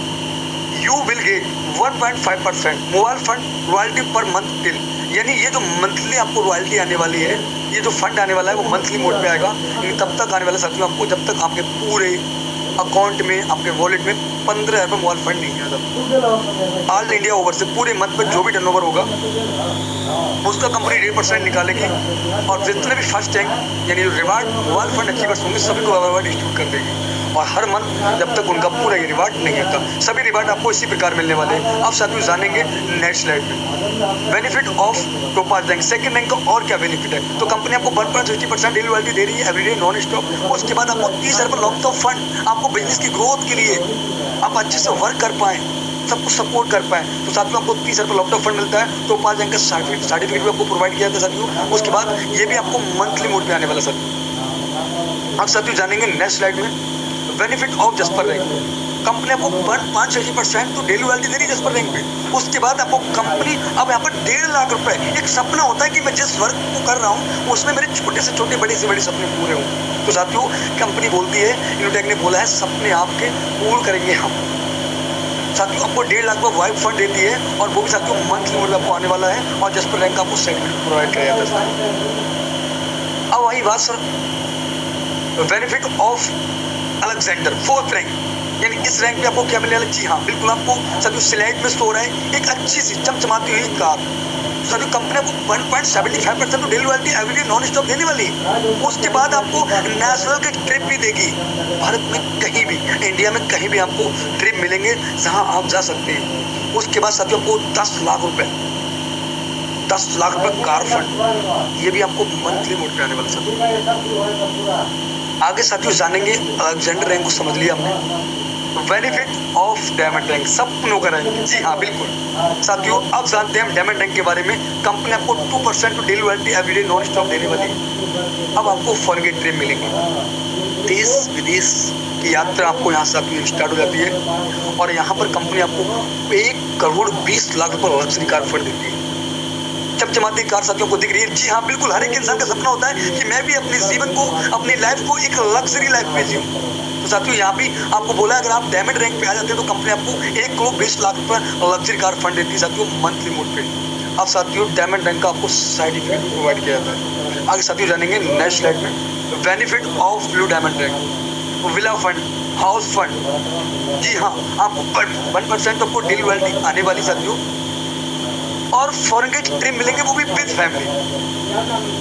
C: You will get 1.5% mobile fund royalty per month till, यानी ये जो मंथली आपको रॉयल्टी आने वाली है, ये जो फंड आने वाला है वो मंथली मोड पे आएगा। लेकिन तब तक आने वाला साथियों आपको जब तक आपके पूरे अकाउंट में आपके वॉलेट में 15,000 रुपये मोबाइल फंड नहीं आता। ऑल इंडिया ओवर से पूरे मंथ पर जो भी टर्नओवर होगा उसका कंपनी 1.5% निकालेगी और जितने भी फर्स्ट रैंक यानी जो रिवार्ड मोबाइल फंड अचीवर्स होंगे सभी को रिवार्ड डिस्ट्रीब्यूट कर देगी। और हर मंथ जब तक उनका पूरा ये रिवार्ड नहीं आता, सभी रिवार्ड आपको इसी प्रकार मिलने वाले हैं। अब साथियों जानेंगे नेक्स्ट स्लाइड में benefit of topaz rank. Second rank का और क्या बेनिफिट है? तो कंपनी आपको 1.50% डेली वैलिडिटी दे रही है एवरीडे नॉन स्टॉप। उसके बाद आपको 30,000 रुपये लॉन्ग टर्म फंड, आपको बिजनेस की ग्रोथ के लिए आप अच्छे से वर्क कर पाएँ, सब कुछ सपोर्ट कर पाए, तो साथियों आपको 30,000 रुपये लॉन्ग टर्म फंड मिलता है। तो 5 रैंक का सर्टिफिकेट भी आपको प्रोवाइड किया था साथियों। उसके बाद ये भी आपको मंथली मोड पे आने वाला साथियों। अब साथियों जानेंगे नेक्स्ट स्लाइड में बेनिफिट ऑफ जसपर रैंक। कंपनी आपको 5% तो डेली वैलिडिटी दे रही है जसपर रैंक पे। उसके बाद आपको कंपनी अब यहाँ पर 1.5 लाख रुपए, एक सपना होता है कि मैं जिस वर्क को कर रहा हूँ उसमें मेरे छोटे से छोटे बड़े से बड़े सपने पूरे हों। तो साथियों कंपनी बोलती है, इनोटेक ने बोला है सपने आपके पूर्ण करेंगे हम। साथियों आपको 1.5 लाख रुपये वाइफ फंड देती है और वो भी साथियों मंथली मोड आपको आने वाला है और जसपर रैंक का आपको सर्टिफिकेट प्रोवाइड किया जाता है। अब वही बात sir benefit of Alexander 4th rank, यानी इस रैंक पे आपको क्या मिलने वाला? जी हाँ बिल्कुल, आपको साथियों स्लाइड में शो हो रहा है एक अच्छी सी चमचमाती हुई कार। साथियों कंपनी आपको 1.75% तो daily validity everyday non stop देने वाली है। उसके बाद आपको नेशनल की ट्रिप भी देगी। भारत में कहीं भी, इंडिया में कहीं भी आपको ट्रिप मिलेंगे जहाँ आप जा सकते हैं। उसके बाद साथियों आपको 10 लाख रुपए कार फंड, ये भी आपको मंथली मोड पे आने वाला साथियों। आगे साथियों जानेंगे अलेक्जेंडर रैंक को समझ लिया हमने। बेनिफिट ऑफ डायमंड रैंक, सपनों का रैंक। जी हाँ बिल्कुल साथियों, अब जानते हैं हम डायमंड रैंक के बारे में। कंपनी आपको 2% daily validity everyday non stop देने वाली है। अब आपको फॉरेन की ट्रिप मिलेंगे, देश विदेश की यात्रा आपको यहाँ से आपकी स्टार्ट हो जाती है। और यहाँ पर कंपनी आपको 1,20,00,000 रुपये लग्जरी कार फंड देती है। चमचमाती कार साथियों को दिख रही है। जी हाँ बिल्कुल, हर एक इंसान का सपना होता है कि मैं भी अपने जीवन को, अपनी लाइफ को एक लग्जरी लाइफ में जीऊं। तो साथियों यहाँ भी आपको बोला अगर आप डायमंड रैंक पे आ जाते हैं तो कंपनी आपको 1,20,00,000 रुपये लग्जरी कार फंड देती है साथियों मंथली मोड पे। अब साथियों डायमंड रैंक का आपको सर्टिफिकेट प्रोवाइड किया जाता है। आगे साथियों जानेंगे नेक्स्ट स्लाइड में benefit of blue diamond rank. Villa fund, house fund, जी हाँ आपको 1% आपको डेली वैलिडिटी आने वाली साथियों। और फॉरेन के ट्रिप मिलेंगे वो भी विद फैमिली।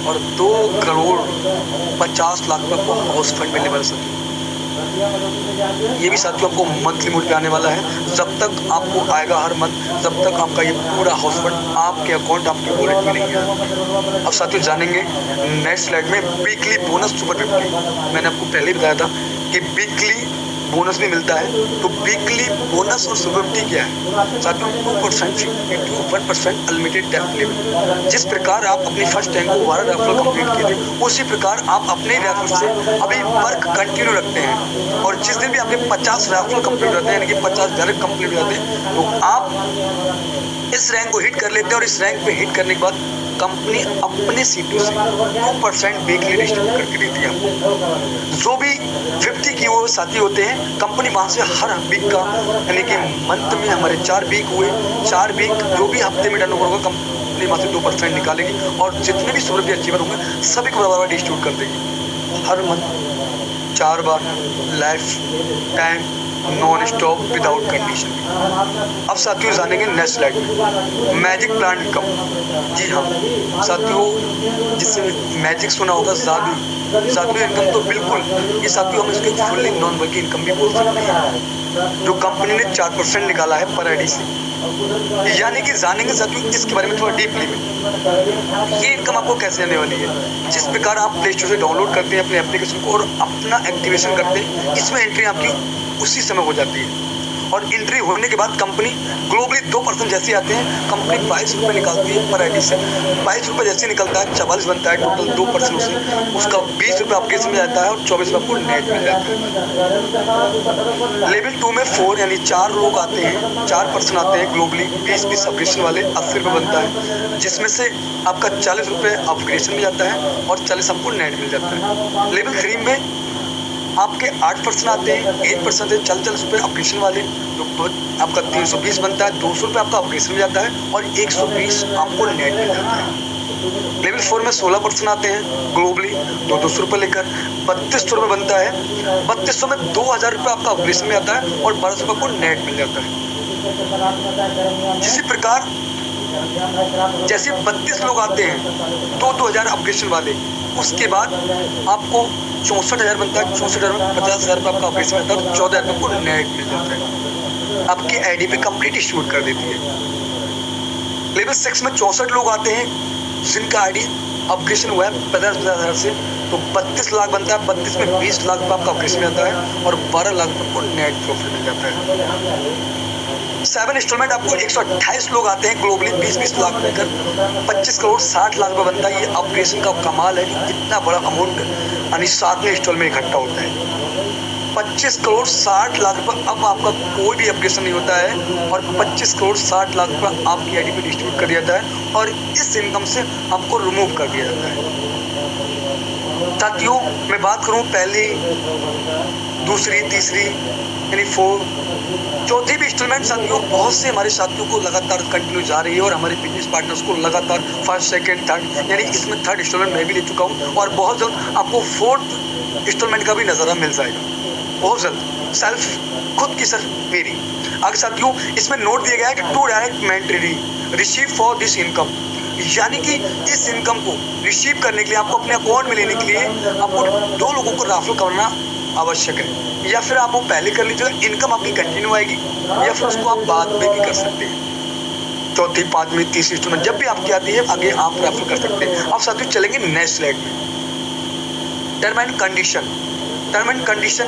C: और 2,50,00,000 रुपये को हाउस फंड मिलने वाला साथियों। ये भी साथियों आपको मंथली मोड पे आने वाला है। जब तक आपको आएगा हर मंथ, जब तक आपका ये पूरा हाउस फंड आपके अकाउंट, आपके वॉलेट में नहीं आएगा। अब साथियों जानेंगे नेक्स्ट स्लाइड में वीकली बोनस सुपर 50। मैंने आपको पहले ही बताया था कि वीकली बोनस भी मिलता है। तो वीकली बोनस और सुपर 50 क्या है साथियों? 2% to 1% अनलिमिटेड डेथ लिमिट। जिस प्रकार आप अपनी फर्स्ट रैंक को 12 रेफरल कंप्लीट किए थे, उसी प्रकार आप अपने रेफरल से अभी वर्क कंटिन्यू रखते हैं। और जिस दिन भी आपके 50 रेफरल कंप्लीट रहते हैं, यानी कि 50 डायरेक्ट कंप्लीट हो जाते हैं, तो आप इस रैंक को हिट कर लेते हैं। और इस रैंक पे हिट करने के बाद कंपनी अपने सीटों से 2% वीकली डिस्ट्रीब्यूट करके देती है आपको। जो भी 50 की वो साथी होते हैं, कंपनी वहाँ से हर वीक का, यानी कि मंथ में हमारे 4 वीक हुए, 4 वीक जो भी हफ्ते में टर्नओवर होगा कंपनी वहाँ से 2% निकालेगी। और जितने भी सुपर 50 अचीवर होंगे सभी को बराबर डिस्ट्रीब्यूट कर देगी। हर मंथ 4 बार life time non stop without condition. अब साथियों जानेंगे नेक्स्ट स्लाइड में मैजिक प्लांट इनकम। जी हाँ साथियों, जिससे मैजिक सुना होगा, जादू इनकम, तो बिल्कुल ये साथियों हम इसको फुल्ली नॉन वर्किंग इनकम भी बोल सकते हैं, जो कंपनी ने 4% निकाला है पर आईडी से। यानी कि जानेंगे साथियों इसके बारे में थोड़ा डीपली में, ये इनकम आपको कैसे आने वाली है। जिस प्रकार आप प्ले स्टोर से डाउनलोड करते हैं अपने एप्लीकेशन को और अपना एक्टिवेशन करते हैं, इसमें एंट्री आपकी उसी समय हो जाती है। और एंट्री होने के बाद कंपनी ग्लोबली 2% जैसे आते हैं, कंपनी 22 रुपये निकालती है पर आईडी से। 22 रुपये जैसे निकलता है 44 बनता है, टोटल 2% उसका 20 रुपये आपके इसमें जाता है और 24 रुपये आपको नेट मिल जाता है। लेवल 2 में 4 यानी 4 लोग आते हैं, 4% आते हैं ग्लोबली, 20 सब्सक्रिप्शन वाले 80 रुपये बनता है, जिसमें से आपका 40 रुपये अपग्रेडेशन में जाता है और 40 आपको नेट मिल जाता है। लेवल 3 में आपके 8% आते हैं, 8% है 40 रुपये अपग्रेडेशन वाले, जो आपका 320 बनता है, 200 रुपये आपका अपग्रेडेशन में जाता है और 120 आपको नेट मिल जाता है। लेवल 4 में 16% आते हैं ग्लोबली, 200 रुपये लेकर 3200 रुपये बनता है। 3200 में 2000 रुपये आपका अपग्रेडेशन में आता है और 1200 रुपये आपको नेट मिल जाता है। इसी प्रकार जैसे 32 लोग आते हैं तो 2000 अपग्रेडेशन वाले, उसके बाद आपको 64,000 बनता है, 64,000 में 50,000 रुपये आपका अपग्रेडेशन आता है और 14,000 रुपये को नेट मिल जाता है। आपकी आईडी पे कंप्लीट डिस्ट्रीब्यूट कर देती है। लेवल 6 में 64 लोग आते हैं जिनका आईडी अपग्रेडेशन हुआ है 50,000 से, तो 32 लाख बनता है। 32 में 20 लाख रुपये आपका अपग्रेडेशन में आता है और 12 लाख रुपये को नेट प्रॉफिट मिल जाता है। 7 इंस्टॉलमेंट आपको 128 लोग आते हैं ग्लोबली, 20 लाख लेकर 25 करोड़ 60 लाख रुपये बनता है। ये अपग्रेडेशन का कमाल है कि इतना बड़ा अमाउंट यानी 7वें इंस्टॉलमेंट इकट्ठा होता है। 25 करोड़ 60 लाख रुपये अब आपका कोई भी अपग्रेडेशन नहीं होता है और 25 करोड़ 60 लाख रुपये आपकी आईडी पे डिस्ट्रीब्यूट कर दिया जाता है और इस इनकम से आपको रिमूव कर दिया जाता है। साथियों मैं बात करूं पहली, दूसरी, तीसरी यानी 4, चौथी भी इंस्टॉलमेंट साथियों बहुत से हमारे साथियों को लगातार कंटिन्यू जा रही है और हमारे बिजनेस पार्टनर्स को लगातार 1st, 2nd, 3rd यानी इसमें 3rd इंस्टॉलमेंट मैं भी ले चुका हूँ और बहुत जल्द आपको 4th इंस्टॉलमेंट का भी नज़ारा मिल जाएगा, बहुत जल्द। सेल्फ खुद की सर मेरी आगे साथियों इसमें नोट दिया गया है कि 2 direct mandatory receive for this income, यानी कि इस इनकम को रिसीव करने के लिए आपको अपने अकाउंट में लेने के लिए आपको 2 लोगों को रेफर करना आवश्यक है, या फिर आप वो पहले कर लीजिएगा, इनकम आपकी कंटिन्यू आएगी, या फिर उसको आप बाद में भी कर सकते हैं। चौथी, 5वीं, 30वीं इंस्टॉलमेंट जब भी आपकी आती है आगे आप रेफर कर सकते हैं। अब साथियों चलेंगे नेक्स्ट स्लाइड में। Term and condition. Term and condition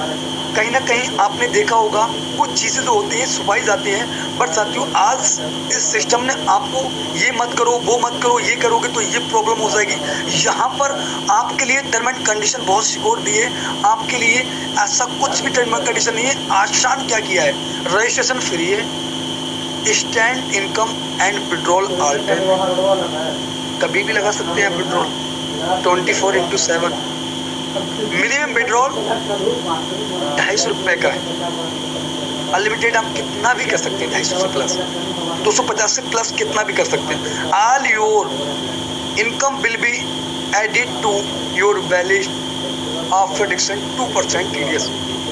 C: कहीं ना कहीं आपने देखा होगा कुछ चीज़ें जो होती हैं सुपाइज आती हैं, बट साथियों आज इस सिस्टम ने आपको ये मत करो, वो मत करो, ये करोगे तो ये प्रॉब्लम हो जाएगी। यहाँ पर आपके लिए टर्म एंड कंडीशन बहुत सिक्योर दी है, आपके लिए ऐसा कुछ भी टर्म एंड कंडीशन नहीं है। आसान क्या किया है, रजिस्ट्रेशन फ्री है, instant income and withdrawal all time, कभी भी लगा सकते हैं विड्रॉल 24/7। मिनिमम विड्रॉल 250 रुपये का है, अनलिमिटेड आप कितना भी कर सकते हैं, 250 से प्लस, 250 से प्लस कितना भी कर सकते हैं। All your income will be added to your balance after deduction 2% TDS,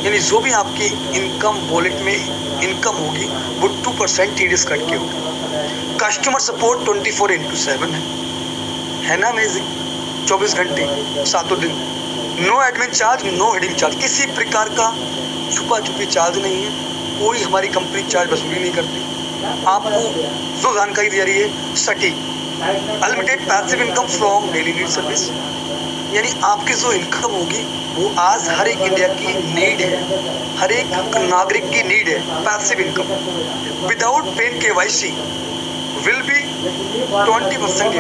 C: यानी जो भी आपकी इनकम वॉलेट में इनकम होगी वो 2% TDS कट के होगी। कस्टमर सपोर्ट 24/7 है ना अमेजिंग, 24 घंटे 7 दिन। No admin charge, no heading charge, किसी प्रकार का छुपा छुपी चार्ज नहीं है, कोई हमारी कंपनी चार्ज वसूली नहीं करती। आपको जो जानकारी दे रही है सटीक। Unlimited passive income from daily need service, यानी आपकी जो इनकम होगी वो आज हर एक इंडिया की नीड है, हर एक नागरिक की नीड है passive income. Without PAN KYC will be 20%,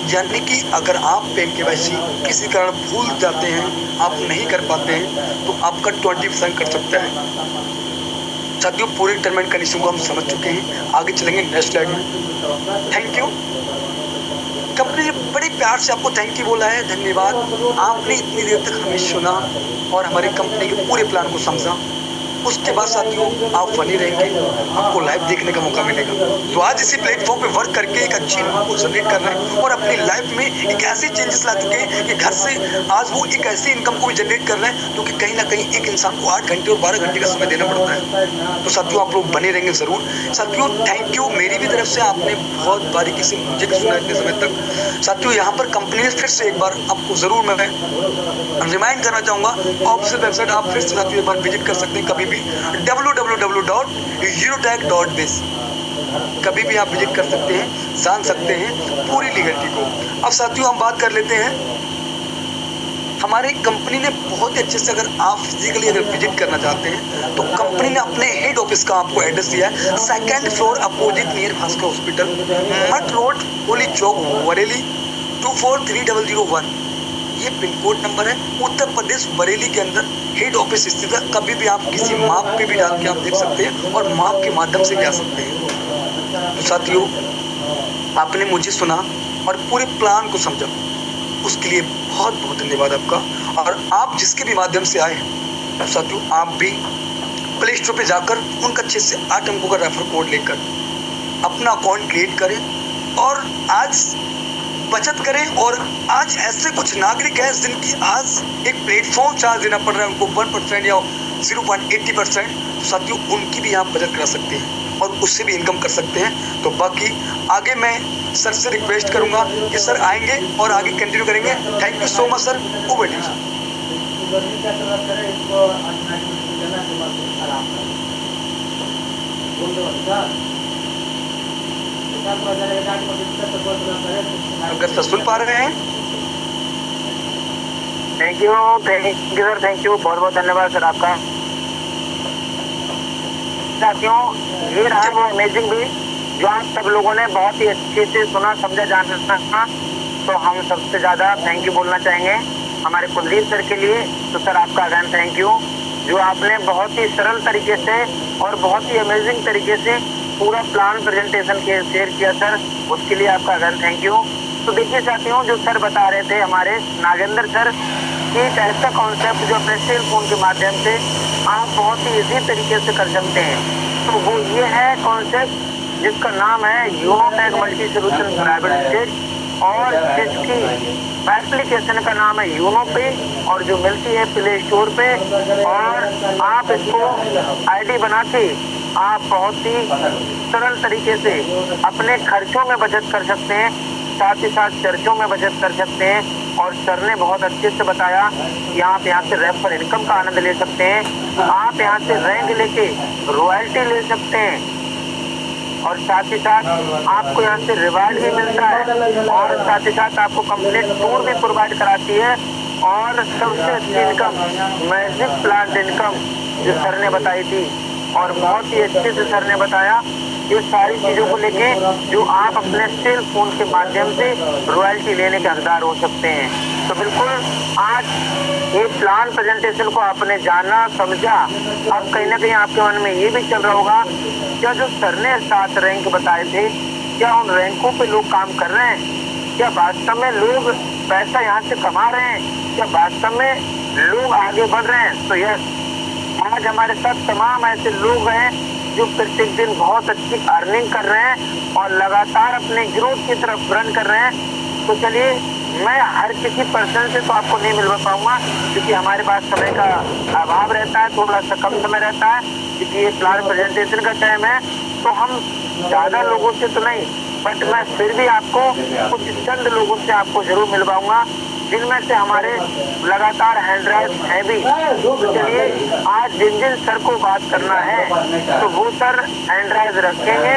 C: यानी कि अगर आप पेन KYC किसी कारण भूल जाते हैं, आप नहीं कर पाते हैं तो आपका 20% कट सकता है। साथियों पूरी टर्म एंड कंडीशन को हम समझ चुके हैं, आगे चलेंगे नेक्स्ट स्लाइड में। Thank you. कंपनी ने बड़ी प्यार से आपको थैंक यू बोला है, धन्यवाद, आपने इतनी देर तक हमें सुना और हमारी कंपनी के पूरे प्लान को समझा। उसके बाद साथियों आप बने रहेंगे, आपको लाइव देखने का मौका मिलेगा। तो आज इसी प्लेटफॉर्म पे वर्क करके एक अच्छी इनकम को जनरेट कर रहे हैं और अपनी लाइफ में एक ऐसी चेंजेस ला चुके हैं कि घर से आज वो एक ऐसी इनकम को भी जनरेट कर रहे हैं जो कि कहीं ना कहीं एक इंसान को 8 घंटे और 12 घंटे का समय देना पड़ता है। तो साथियों आप लोग बने रहेंगे ज़रूर। साथियों थैंक यू मेरी भी तरफ से, आपने बहुत बारीकी से मुझे सुना इतने समय तक। साथियों यहाँ पर कंपनी ने फिर से एक बार आपको ज़रूर मैं रिमाइंड करना चाहूँगा, ऑफिशियल वेबसाइट आप फिर से साथियों एक बार विजिट कर सकते हैं कभी भी, www.unitech.biz, कभी भी आप विजिट कर सकते हैं, जान सकते हैं पूरी लीगलिटी को। अब साथियों हम बात कर लेते हैं हमारी कंपनी ने बहुत ही अच्छे से, अगर आप फिजिकली अगर विजिट करना चाहते हैं तो कंपनी ने अपने हेड ऑफिस का आपको एड्रेस दिया है, 2nd floor opposite near Bhaskar hospital, मठ रोड, होली चौक, बरेली 243001। ये पिन कोड नंबर है, उत्तर प्रदेश बरेली के अंदर हेड ऑफिस स्थित है। कभी भी आप किसी माप पे भी डाल के आप देख सकते हैं और माप के माध्यम से भी आ सकते हैं। तो साथियों, आपने मुझे सुना और पूरे प्लान को समझा, उसके लिए बहुत बहुत धन्यवाद आपका। और आप जिसके भी माध्यम से आए हैं, तो साथियों आप भी प्ले स्टोर पर जाकर उनका 6 से 8 अंकों का रेफर कोड लेकर अपना अकाउंट क्रिएट करें और आज बचत करें। और आज ऐसे कुछ नागरिक हैं जिनकी आज एक प्लेटफॉर्म चार्ज देना पड़ रहा है उनको 1% या 0.80%, तो साथियों उनकी भी आप बचत करा सकते हैं और उससे भी इनकम कर सकते हैं। तो बाकी आगे मैं सर से रिक्वेस्ट करूंगा कि सर आएंगे और आगे कंटिन्यू करेंगे। Thank you so much sir. Over to you अगर सर सुन पा रहे हैं।
B: Thank you sir, thank you, बहुत बहुत धन्यवाद सर आपका। साथियों, ये रहा वो अमेजिंग भी जो आप सब लोगों ने बहुत ही अच्छे से सुना, समझा, जाना। तो हम सबसे ज़्यादा थैंक यू बोलना चाहेंगे हमारे कुलदीप सर के लिए। तो सर आपका अगेन थैंक यू, जो आपने बहुत ही सरल तरीके से और बहुत ही अमेजिंग तरीके से पूरा प्लान प्रेजेंटेशन के शेयर किया सर, उसके लिए आपका अगेन थैंक यू। तो देखिए साथियों, जो सर बता रहे थे हमारे नागेंद्र सर कि एक ऐसा कॉन्सेप्ट जो अपने सेल फोन के माध्यम से आप बहुत ही इजी तरीके से कर सकते हैं, तो वो ये है कॉन्सेप्ट जिसका नाम है यूनोटेक मल्टी सोल्यूशन प्राइवेट लिमिटेड और जिसकी एप्लीकेशन का नाम है यूनो पे और जो मिलती है प्ले स्टोर पे। और आप इसको आईडी बना के आप बहुत ही सरल तरीके से अपने खर्चों में बचत कर सकते हैं, साथ ही साथ चर्चों में बचत कर सकते हैं। और सर ने बहुत अच्छे से बताया कि आप यहाँ से रेफर इनकम का आनंद ले सकते हैं, आप यहाँ से रैंक लेके रॉयल्टी ले सकते हैं और साथ ही साथ आपको यहाँ से रिवार्ड भी मिलता है और साथ ही साथ आपको कंप्लीट टूर भी प्रोवाइड कराती है। और सबसे अच्छी इनकम मैजिक प्लांट इनकम जो सर ने बताई थी और बहुत ही अच्छे से सर ने बताया ये सारी चीज़ों को लेके जो आप अपने सेल फोन के माध्यम से रॉयल्टी लेने के हकदार हो सकते हैं। तो बिल्कुल आज ये प्लान प्रेजेंटेशन को आपने जाना, समझा। अब कहीं ना कहीं आपके मन में ये भी चल रहा होगा, क्या जो सर ने 7 रैंक बताए थे, क्या उन रैंकों पे लोग काम कर रहे हैं? क्या वास्तव में लोग पैसा यहाँ से कमा रहे हैं? क्या वास्तव में लोग आगे बढ़ रहे हैं? तो यस, आज हमारे साथ तमाम ऐसे लोग हैं जो प्रत्येक दिन बहुत अच्छी अर्निंग कर रहे हैं और लगातार अपने ग्रोथ की तरफ रन कर रहे हैं। तो चलिए, मैं हर किसी पर्सन से तो आपको नहीं मिलवा पाऊंगा क्योंकि हमारे पास समय का अभाव रहता है, थोड़ा सा कम समय रहता है क्योंकि ये प्लान प्रेजेंटेशन का टाइम है। तो हम ज़्यादा लोगों से तो नहीं, बट मैं फिर भी आपको कुछ चंद लोगों से आपको जरूर मिलवाऊंगा जिनमें से हमारे लगातार हैंड राइज है भी। तो चलिए, आज जिन जिन सर को बात करना है तो वो सर हैंड राइज रखेंगे,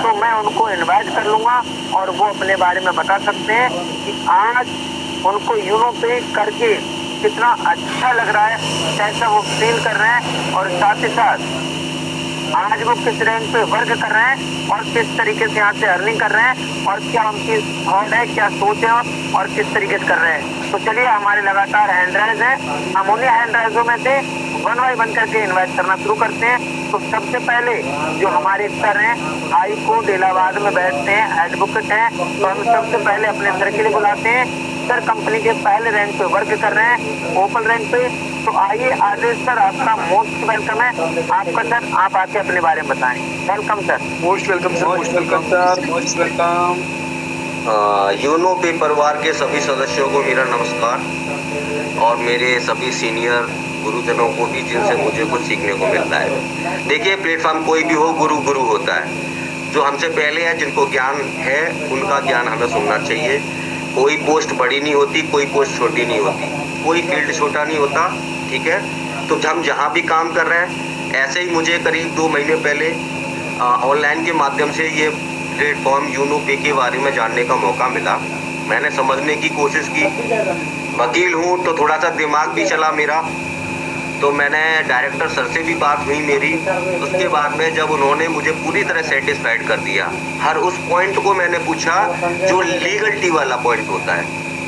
B: तो मैं उनको इनवाइट कर लूँगा और वो अपने बारे में बता सकते हैं कि आज उनको यूनो पे करके कितना अच्छा लग रहा है, कैसा वो फील कर रहे हैं और साथ ही साथ आज वो किस रैंक पे वर्क कर रहे हैं और किस तरीके से यहाँ से अर्निंग कर रहे हैं और क्या उनकी थॉट है, क्या सोच है और किस तरीके से कर रहे हैं। तो चलिए, हमारे लगातार हैंड राइज हैं, हम उन्हीं हैंड राइजों में से 1 बाय 1 करके इन्वाइट करना शुरू करते हैं। तो सबसे पहले जो हमारे सर हैं, हाई कोर्ट इलाहाबाद में बैठते हैं, एडवोकेट हैं, तो हम सबसे पहले अपने सर के लिए बुलाते हैं। सर कंपनी के पहले रैंक पे वर्क कर रहे हैं, ओपन रैंक पे। तो आइए आदेश सर, आपका मोस्ट वेलकम है। आपका सर, आप आके अपने बारे में बताएं। Welcome sir.
C: Most welcome sir, most welcome sir, most welcome.
D: यूनो पे परिवार के सभी सदस्यों को मेरा नमस्कार और मेरे सभी सीनियर गुरुजनों को भी जिनसे मुझे कुछ सीखने को मिलता है। देखिए, प्लेटफॉर्म कोई भी हो, गुरु गुरु होता है। जो हमसे पहले है, जिनको ज्ञान है, उनका ज्ञान हमें सुनना चाहिए। कोई पोस्ट बड़ी नहीं होती, कोई पोस्ट छोटी नहीं होती, कोई फील्ड छोटा नहीं होता, ठीक है। तो हम जहाँ भी काम कर रहे हैं, ऐसे ही मुझे करीब 2 महीने पहले ऑनलाइन के माध्यम से ये प्लेटफॉर्म यूनो पे के बारे में जानने का मौका मिला। मैंने समझने की कोशिश की, वकील हूँ तो थोड़ा सा दिमाग भी चला मेरा, तो मैंने डायरेक्टर सर से भी बात हुई मेरी। उसके बाद में जब उन्होंने मुझे पूरी तरह सेटिस्फाइड कर दिया, हर उस पॉइंट को मैंने पूछा जो लीगलिटी वाला पॉइंट होता है,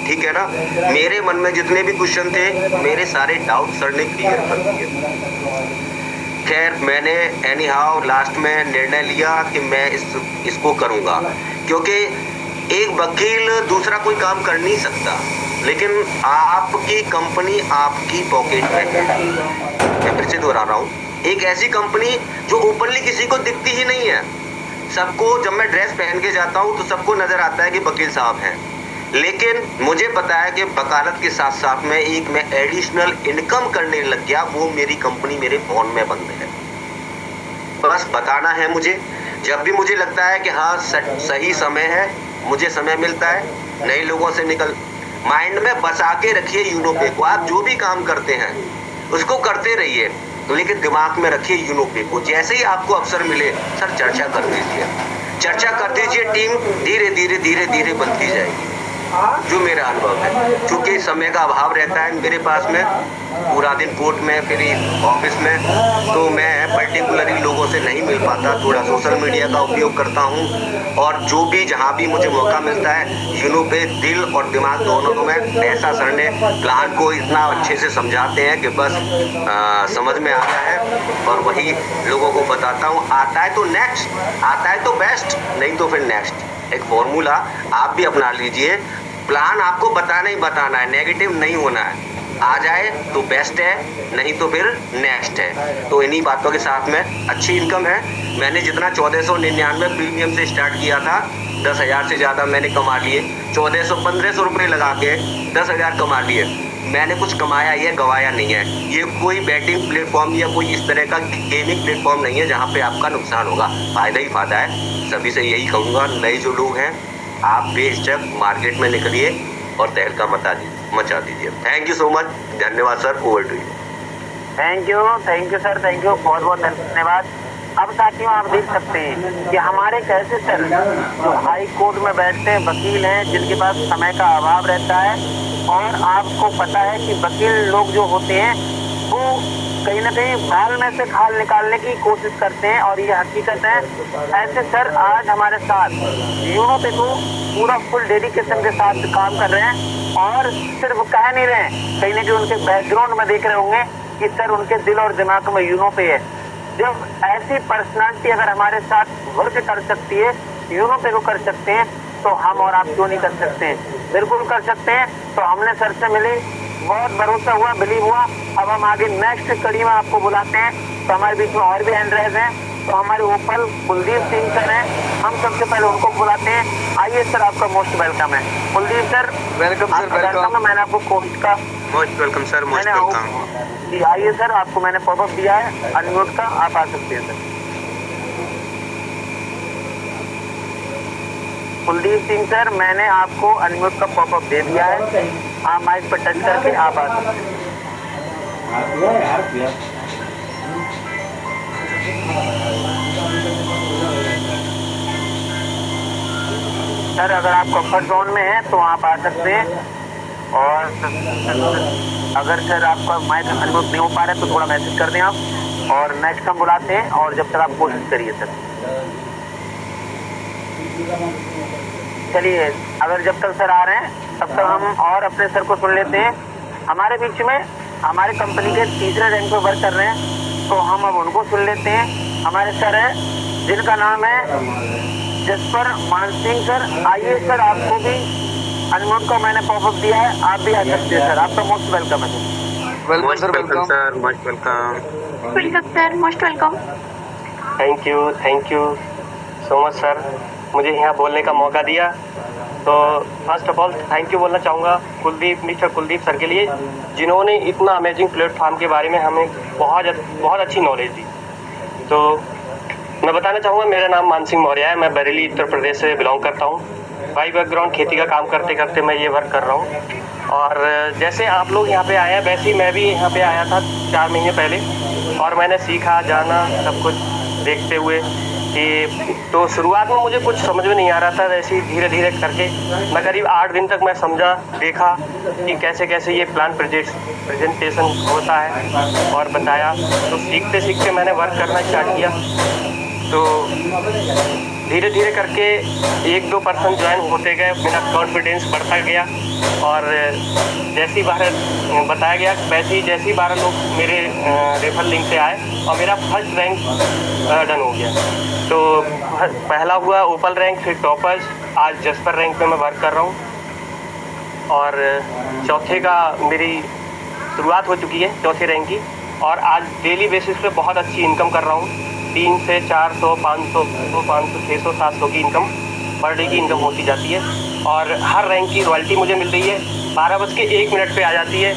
D: ठीक है ना। मेरे मन में जितने भी क्वेश्चन थे, मेरे सारे डाउट सर ने क्लियर कर दिए। खैर मैंने एनी हाउ लास्ट में निर्णय लिया कि मैं इसको करूँगा, क्योंकि एक वकील दूसरा कोई काम कर नहीं सकता, लेकिन आपकी कंपनी आपकी पॉकेट में है। मैं फिर से दोहरा रहा हूँ, एक ऐसी कंपनी जो ओपनली किसी को दिखती ही नहीं है। सबको जब मैं ड्रेस पहन के जाता हूँ तो सबको नज़र आता है कि वकील साहब हैं, लेकिन मुझे पता है कि वकालत के साथ साथ में एक मैं एडिशनल इनकम करने लग गया, वो मेरी कंपनी मेरे फ़ोन में बंद है। बस बताना है मुझे, जब भी मुझे लगता है कि हाँ सही समय है, मुझे समय मिलता है, नए लोगों से निकल माइंड में बसा के रखिए यूनोपे को। आप जो भी काम करते हैं उसको करते रहिए, तो लेकिन दिमाग में रखिए यूनोपे को। जैसे ही आपको अवसर मिले सर चर्चा कर दीजिए, चर्चा कर दीजिए, टीम धीरे धीरे धीरे धीरे बनती जाएगी, जो मेरा अनुभव है। क्योंकि समय का अभाव रहता है मेरे पास में, पूरा दिन कोर्ट में फिर ऑफिस में, तो मैं पर्टिकुलरली लोगों से नहीं मिल पाता। थोड़ा सोशल मीडिया का उपयोग करता हूँ, और जो भी जहाँ भी मुझे मौका मिलता है यूनोपे दिल और दिमाग दोनों में ऐसा सर ने प्लान को इतना अच्छे से समझाते हैं कि बस समझ में आ गया है, और वही लोगों को बताता हूँ। आता है तो नेक्स्ट, आता है तो बेस्ट, नहीं तो फिर नेक्स्ट। एक फॉर्मूला आप भी अपना लीजिए, प्लान आपको बताना ही बताना है, नेगेटिव नहीं होना है। आ जाए तो बेस्ट है, नहीं तो फिर नेक्स्ट है। तो इन्हीं बातों के साथ में अच्छी इनकम है। मैंने जितना 1499 प्रीमियम से स्टार्ट किया था, 10,000 से ज़्यादा मैंने कमा लिए। 1400-1500 रुपये लगा के 10,000 कमा लिए। मैंने कुछ कमाया ये गवाया नहीं है। ये कोई बैटिंग प्लेटफॉर्म या कोई इस तरह का गेमिंग प्लेटफॉर्म नहीं है जहाँ पे आपका नुकसान होगा, फ़ायदा ही फ़ायदा है। सभी से यही कहूँगा, नए जो लोग हैं आप बेझिझक मार्केट में निकलिए और तहलका मचा दीजिए। थैंक यू सो मच, धन्यवाद sir, over to you.
B: Thank you sir, thank you, बहुत बहुत धन्यवाद। अब साथियों आप देख सकते हैं कि हमारे कैसे सर जो हाई कोर्ट में बैठते हैं वकील हैं, जिनके पास समय का अभाव रहता है, और आपको पता है कि वकील लोग जो होते हैं वो कहीं ना कहीं बाल में से खाल निकालने की कोशिश करते हैं, और ये हकीकत है। ऐसे सर आज हमारे साथ यूनोपे को पूरा फुल डेडिकेशन के साथ काम कर रहे हैं, और सिर्फ कह नहीं रहे हैं, कहीं ना कहीं उनके बैकग्राउंड में देख रहे होंगे कि सर उनके दिल और दिमाग में यूनोपे है। जब ऐसी पर्सनालिटी अगर हमारे साथ वर्क कर सकती है, यूनोपे को कर सकते हैं, तो हम और आप क्यों नहीं कर सकते हैं? बिल्कुल कर सकते हैं। तो हमने सर से मिले, बहुत भरोसा हुआ, बिलीव हुआ। अब हम आगे नेक्स्ट कड़ी में आपको बुलाते हैं। तो हमारे बीच में और भी हैंडरेज हैं, तो हमारे ओपल कुलदीप सिंह सर हैं, हम सबसे पहले उनको बुलाते हैं। आइए सर, आपका मोस्ट वेलकम है Kuldeep sir.
C: Welcome sir, welcome.
B: मैंने आपको कोर्ट का
D: most welcome sir, most welcome
B: जी। आइए सर, आपको मैंने पॉपअप दिया है अनम्यूट का, आप आ सकते हैं सर। कुलदीप सिंह सर, मैंने आपको अनम्यूट का पॉपअप दे दिया है, आप माइक पर टच करके आप आ सकते हैं। सर अगर आप कंफर्ट जोन में हैं तो आप आ सकते हैं, और अगर सर आपका माइक अनम्यूट नहीं हो पा रहा है तो थोड़ा मैसेज कर दें आप, और नेक्स्ट हम बुलाते हैं। और जब तक आप कोशिश करिए सर। चलिए, अगर जब तक सर आ रहे हैं तब तक हम और अपने सर को सुन लेते हैं। हमारे बीच में हमारे कंपनी के तीसरे रैंक पे वर्क कर रहे हैं, तो हम अब उनको सुन लेते हैं। हमारे सर है जिनका नाम है जसपर मानसिंह सर। आइए सर, आपको भी अनम्यूट का मैंने पॉपअप दिया है, आप भी आ सकते हैं सर। आपका मोस्ट वेलकम है sir.
C: Welcome sir, welcome
D: sir, most welcome.
E: Welcome sir, most welcome.
F: Thank you so much sir, मुझे यहाँ बोलने का मौका दिया। तो first of all thank you बोलना चाहूँगा मिस्टर कुलदीप सर के लिए, जिन्होंने इतना अमेजिंग प्लेटफॉर्म के बारे में हमें बहुत अच्छी नॉलेज दी। तो मैं बताना चाहूँगा, मेरा नाम मानसिंह मौर्य है, मैं बरेली उत्तर प्रदेश से बिलोंग करता हूँ। बाई बैकग्राउंड खेती का काम करते करते मैं ये वर्क कर रहा हूँ। और जैसे आप लोग यहाँ पे आए हैं, वैसे ही मैं भी यहाँ पे आया था 4 महीने पहले, और मैंने सीखा, जाना, सब कुछ देखते हुए कि तो शुरुआत में मुझे कुछ समझ में नहीं आ रहा था, वैसे ही धीरे धीरे करके मैं करीब 8 दिन तक मैं समझा, देखा कि कैसे कैसे ये प्लान प्रेजेंटेशन होता है और बताया। तो सीखते सीखते मैंने वर्क करना स्टार्ट किया। तो धीरे धीरे करके 1-2% ज्वाइन होते गए, मेरा कॉन्फिडेंस बढ़ता गया और जैसे ही 12 बताया गया वैसे ही जैसे ही 12 लोग मेरे रेफरल लिंक से आए और मेरा फर्स्ट रैंक डन हो गया। तो पहला हुआ ओपल रैंक, फिर टॉपर्स, आज जस्पर रैंक पे मैं वर्क कर रहा हूँ और चौथे का मेरी शुरुआत हो चुकी है, चौथे रैंक की। और आज डेली बेसिस पे बहुत अच्छी इनकम कर रहा हूँ। 3 से 400, 500, 500, 600, 700 की इनकम पर डे की इनकम होती जाती है। और हर रैंक की रॉयल्टी मुझे मिल रही है, 12:01 पे आ जाती है।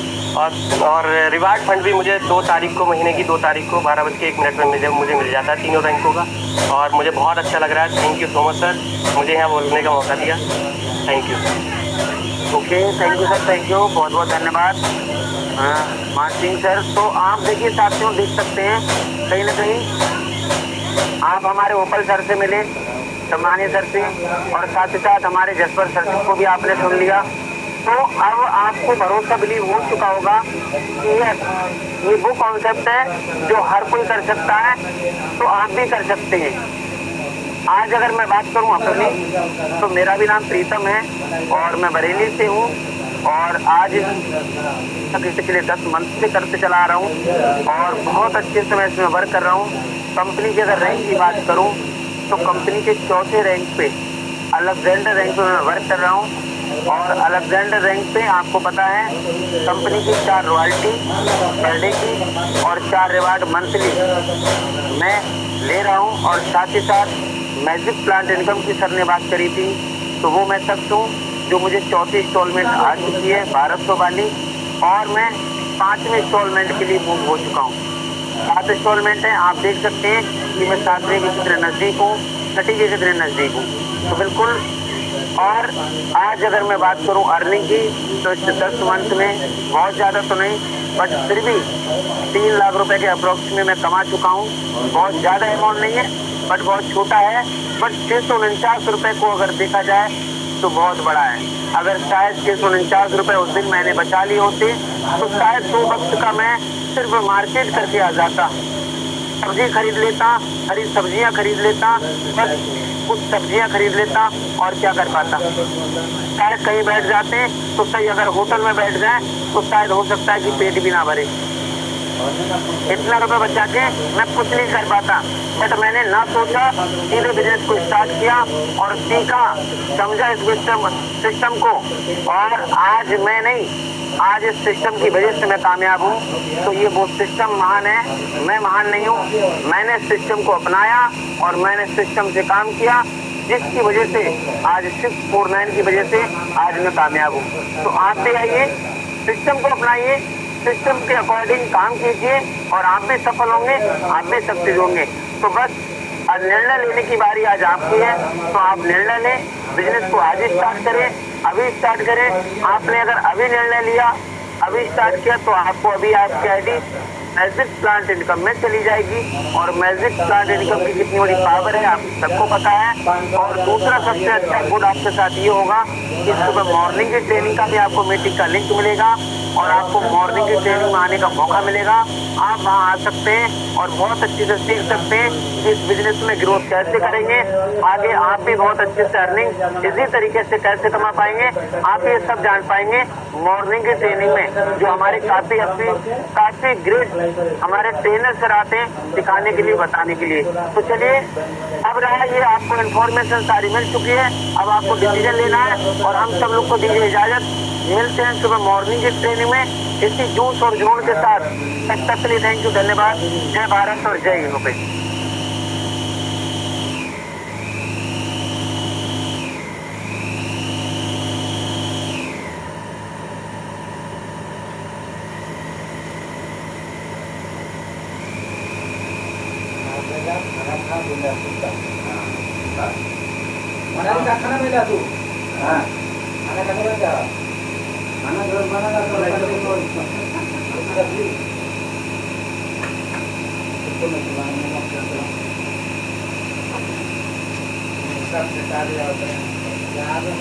F: और रिवार्ड फंड भी मुझे 2 तारीख को, महीने की 2 तारीख को 12:01 पे मुझे मिल जाता है तीनों रैंकों का। और मुझे बहुत अच्छा लग रहा है। Thank you so much sir, मुझे यहाँ बोलने का मौका दिया। Thank you.
B: Okay, thank you sir, thank you, बहुत बहुत धन्यवाद मान सिंह सर। तो आप देखिए साथियों, देख सकते हैं कहीं ना कहीं आप हमारे ओपल सर से मिले, सम्मानीय सर से, और साथ ही साथ हमारे जसवर सर को भी आपने सुन लिया। तो अब आपको भरोसा बिलीव हो चुका होगा कि ये वो कॉन्सेप्ट है जो हर कोई कर सकता है, तो आप भी कर सकते हैं। आज अगर मैं बात करूं अपनी, तो मेरा भी नाम प्रीतम है और मैं बरेली से हूं और आज पिछले 10 मंथ से करते चला रहा हूं और बहुत अच्छे से मैं इसमें वर्क कर रहा हूं। कंपनी की अगर रैंक की बात करूं तो कंपनी के चौथे रैंक पे, अलेक्जेंडर रैंक पे मैं वर्क कर रहा हूं। और अलेक्जेंडर रैंक पे आपको पता है कंपनी की 4 रॉयल्टी पर डे की और 4 रिवार्ड मंथली मैं ले रहा हूं। और साथ ही साथ मैजिक प्लांट इनकम की सर ने बात करी थी, तो वो मैं शख्स हूँ जो मुझे चौथी इंस्टॉलमेंट आ चुकी है 1200 वाली, और मैं 5वें इंस्टॉलमेंट के लिए मूव हो चुका हूँ। 7 इंस्टॉलमेंट है, आप देख सकते हैं कि मैं 7वें के कितने नज़दीक हूँ, 6वीं के कितने नज़दीक हूँ, तो बिल्कुल। और आज अगर मैं बात करूँ अर्निंग की, तो इस 10 मंथ में बहुत ज़्यादा तो नहीं, बट फिर भी 3 लाख रुपए के अप्रोक्स में मैं कमा चुका हूँ। बहुत ज़्यादा अमाउंट नहीं है, बट बहुत छोटा है, बट 649 रुपये को अगर देखा जाए तो बहुत बड़ा है। अगर शायद 649 रुपये उस दिन मैंने बचा लिए होते तो शायद 2 वक्त का मैं सिर्फ मार्केट करके आ जाता, सब्जी खरीद लेता, हरी सब्जियां खरीद लेता, बस कुछ सब्जियां खरीद लेता और क्या कर पाता। शायद कहीं बैठ जाते तो सही, अगर होटल में बैठ जाए तो शायद हो सकता है कि पेट भी ना भरे। इतना रुपए बचा के मैं कुछ नहीं कर पाता, बट मैंने ना सोचा, सीधे बिजनेस को स्टार्ट किया और सीखा, समझा इस सिस्टम को, और आज मैं नहीं, आज इस सिस्टम की वजह से मैं कामयाब हूँ। तो ये वो सिस्टम महान है, मैं महान नहीं हूँ। मैंने सिस्टम को अपनाया और मैंने सिस्टम से काम किया, जिसकी वजह से आज 649 की वजह से आज मैं कामयाब हूँ। तो आप भी आइए, सिस्टम को अपनाइए, सिस्टम के अकॉर्डिंग काम कीजिए और आप भी सफल होंगे, आप भी सक्सेस होंगे। तो बस निर्णय लेने की बारी आज आपकी है, तो आप निर्णय लें, बिजनेस को आज ही स्टार्ट करें, अभी स्टार्ट करें। आपने अगर अभी निर्णय लिया, अभी स्टार्ट किया, तो आपको अभी आपकी आईडी मैजिक प्लांट इनकम में चली जाएगी। और मैजिक प्लांट इनकम की कितनी बड़ी पावर है आप सबको पता है। और दूसरा सबसे अच्छा गुड आपके साथ ये होगा कि सुबह मॉर्निंग की ट्रेनिंग का भी आपको मीटिंग का लिंक मिलेगा और आपको मॉर्निंग की ट्रेनिंग में आने का मौका मिलेगा। आप वहाँ आ सकते हैं और बहुत अच्छे से सीख सकते हैं कि इस बिजनेस में ग्रोथ कैसे करेंगे, आगे आप भी बहुत अच्छे से अर्निंग इसी तरीके से कैसे कमा पाएंगे, आप ये सब जान पाएंगे मॉर्निंग की ट्रेनिंग में, जो हमारे काफी ग्रेट हमारे ट्रेनर सर आते हैं सिखाने के लिए, बताने के लिए। तो चलिए, अब रहा ये आपको इन्फॉर्मेशन सारी मिल चुकी है, अब आपको डिसीजन लेना है और हम सब लोग को दीजिए इजाजत। मिलते हैं सुबह मॉर्निंग की ट्रेनिंग में इसी जोश और जोड़ के साथ। तब तक के लिए थैंक यू, धन्यवाद। जय भारत और जय यूपी।
G: सबसे सारे होते हैं यहाँ पे